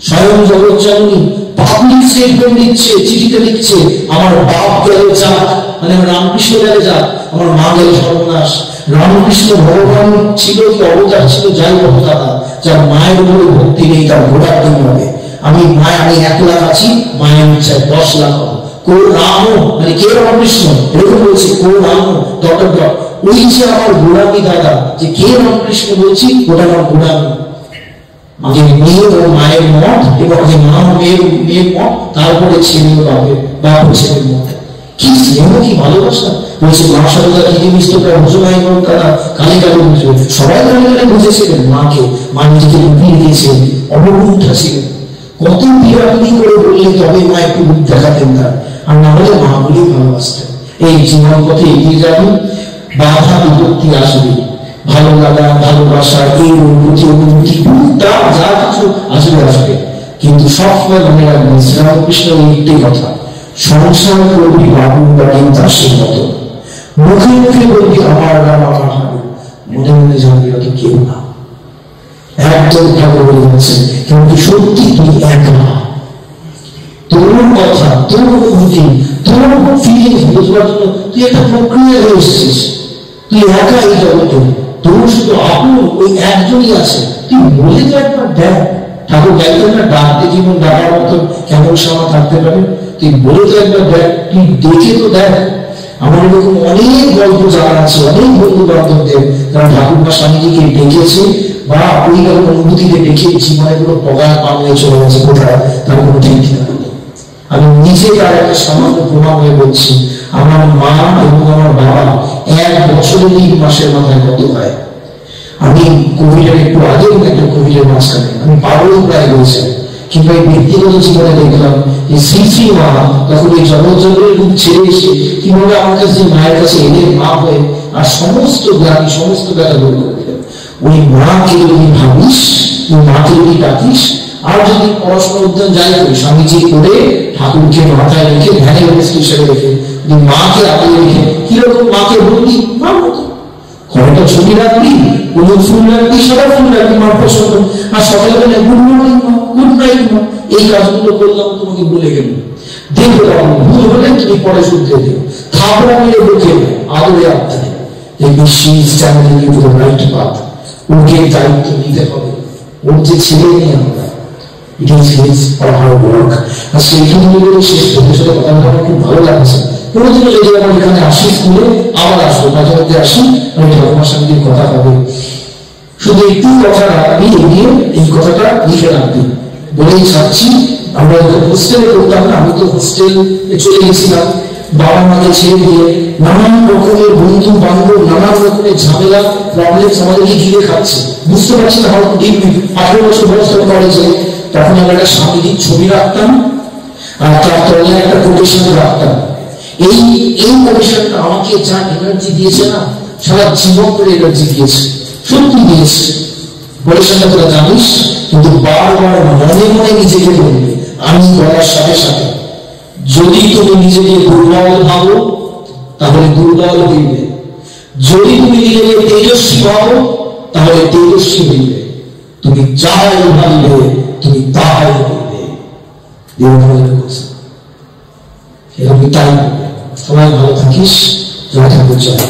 [SPEAKER 1] স্বয়ং জগৎজননী। পাবলিক স্টেটমেন্ট দিচ্ছে, চিঠিতে লিখছে আমার বাপ গেলে যাক, মানে রামকৃষ্ণ গেলে যাক, আমার মা গেলে সর্বনাশ। রামকৃষ্ণ ভগবান ছিল কি অবতার ছিল, যাই অবতার, যার মায়ের উপরে ভক্তি নেই তার ঘোড়ার দিন হবে। আমি এক লাখ আছি, মায়ের আমি চাই 10 লাখ হবো। কো রাম মানে কে রামকৃষ্ণ এরকম বলছে, কো রাম ডট ডট। ওই যে আমার গোলামি দাদা, যে কে রামকৃষ্ণ বলছি, ওটা আমার গোলামি। আগে মেয়ে ও মায়ের মত, এবং আগে মা মেয়ের মত, তারপরে ছেলে ও বাপ ছেলের মত। কি স্নেহ, কি ভালোবাসা। বলছে মা সরদা কি জিনিস তোমরা বুঝো নাই, তারা কালে কালে বুঝবে। সবাই কালে কালে বুঝেছিলেন মাকে, মা নিজেকে লুকিয়ে দিয়েছিলেন, অবগুণ্ঠা ছিলেন। কত বিরাটি করে বললে তবে মা একটু মুখ দেখাতেন তার, আর না হলে মা বলেই ভালোবাসতেন। এই জীবন পথে এগিয়ে যাবেন, বাধা বিপত্তি আসবে, ভালো লাগা ভালোবাসা এই অনুভূতি যা কিছু আসবে আসবে, কিন্তু সবসময় মনে রাখবেন শ্রীরামকৃষ্ণের একটাই কথা, সংসার করবি বাবুর বাড়ির দাসের মতো, মুখে মুখে বলবি আমার নাম আমার হারু, মনে মনে জানবি তো কেউ না। একদম ভাবে বলে যাচ্ছেন, কিন্তু সত্যি তুই একা। তোর কথা, তোর অনুভূতি, তোর ফিলিংস বোঝবার জন্য তুই একটা প্রক্রিয়া হয়ে এসেছিস। তুই একা এই জগতে, তোর শুধু আপন ওই একজনই আছে। তুই বলে তো একবার দেখ, ঠাকুর গাইতেন না, ডাকতে জীবন ডাকার মতো কেমন সময় থাকতে পারে। তুই বলে তো একবার দেখ, তুই দেখে তো দেখ। আমার এরকম অনেক গল্প জানা আছে, অনেক বন্ধু বান্ধবদের যারা ঠাকুর বা স্বামীজিকে ডেকেছে বা ওই রকম অনুভূতিকে দেখে জীবনে কোনো পগার পান হয়ে চলে গেছে কোথায়, তার কোনো ঠিক ঠিক। আমি নিজে তার একটা সামান্য প্রমাণ হয়ে বলছি, আমার মা এবং আমার বাবা 1 বছরের 3 মাসের মাথায় কত হয়। আমি কোভিডের একটু আগে, একটা কোভিডের মাঝখানে আমি পাগল প্রায় বলছি, কিন্তু এই ব্যক্তিগত জীবনে দেখলাম যে শ্রী মা তখন এই জগৎজগের রূপ ছেড়ে এসে কিভাবে আমার কাছে মায়ের কাছে এলে মা হয়ে আর সমস্ত জ্ঞানী সমস্ত ব্যথা দূর করে দিলেন। ওই মাকে যদি ভাবিস, ওই মাকে যদি ডাকিস, আর যদি পড়াশোনা উদ্যান যাই করি স্বামীজি করে ঠাকুরকে মাথায় রেখে ধ্যানে হিসেবে রেখে যদি মাকে আগলে রেখে কিরকম মাকে বলবি, মার মতো ঘরটা ছবি রাখবি, কোনো ফুল রাখবি, সাদা ফুল রাখবি মার পছন্দ, আর সকালে বেলা গুড মর্নিং মা, গুড নাইট মা, এই কাজগুলো করলাম তোমাকে বলে গেল। দেখো ভুল হলে তুমি পরে শুনতে দিও, থাপড়া মেরে বুকে আদরে আত্মা দেবে, দেখবি she is standing in to the right path. ওকে দায়িত্ব নিতে হবে, ওর যে ছেলে নেই আমরা, it is his or her work. আর সেইখানে শেষ প্রতিশোধে কথা বলা খুব ভালো লাগছে। কোনোদিনও যদি আমার এখানে আসি স্কুলে, আবার আসবো, মাঝে মধ্যে আসি, আমি ঠাকুমার সঙ্গে কথা হবে। শুধু একটু কথা রাখবি, এগিয়ে এই কথাটা লিখে রাখবি বলেই ছাড়ছি। আমরা যখন হোস্টেলে পড়তাম না, আমি তো হোস্টেলে চলে গেছিলাম বাবা মাকে ছেড়ে দিয়ে, নানান রকমের বন্ধু বান্ধব, নানান রকমের ঝামেলা প্রবলেম আমাদেরকে ঘিরে খাচ্ছে। বুঝতে পারছি না হয়তো ঠিক 18 বছর বয়স কলেজে, তখন আমরা একটা স্বামীজির ছবি রাখতাম আর তার তলে একটা কোটেশন রাখতাম। এই কোটেশনটা আমাকে যা এনার্জি দিয়েছে না, সারা জীবন করে এনার্জি দিয়েছে, সত্যি দিয়েছে। কোটেশনটা তোরা জানিস, কিন্তু বারবার মনে মনে নিজেকে বলবে আমি বলার সাথে সাথে, যদি তুমি নিজেকে দুর্বল ভাবো তাহলে দুর্বল হইবে, যদি তুমি নিজেকে তেজস্বী ভাবো তাহলে তেজস্বী হইবে, তুমি যাই ভাববে তুমি তাই হইবে। এরকম তাই। সবাই ভালো থাকিস, জয় ঠাকুর জয়।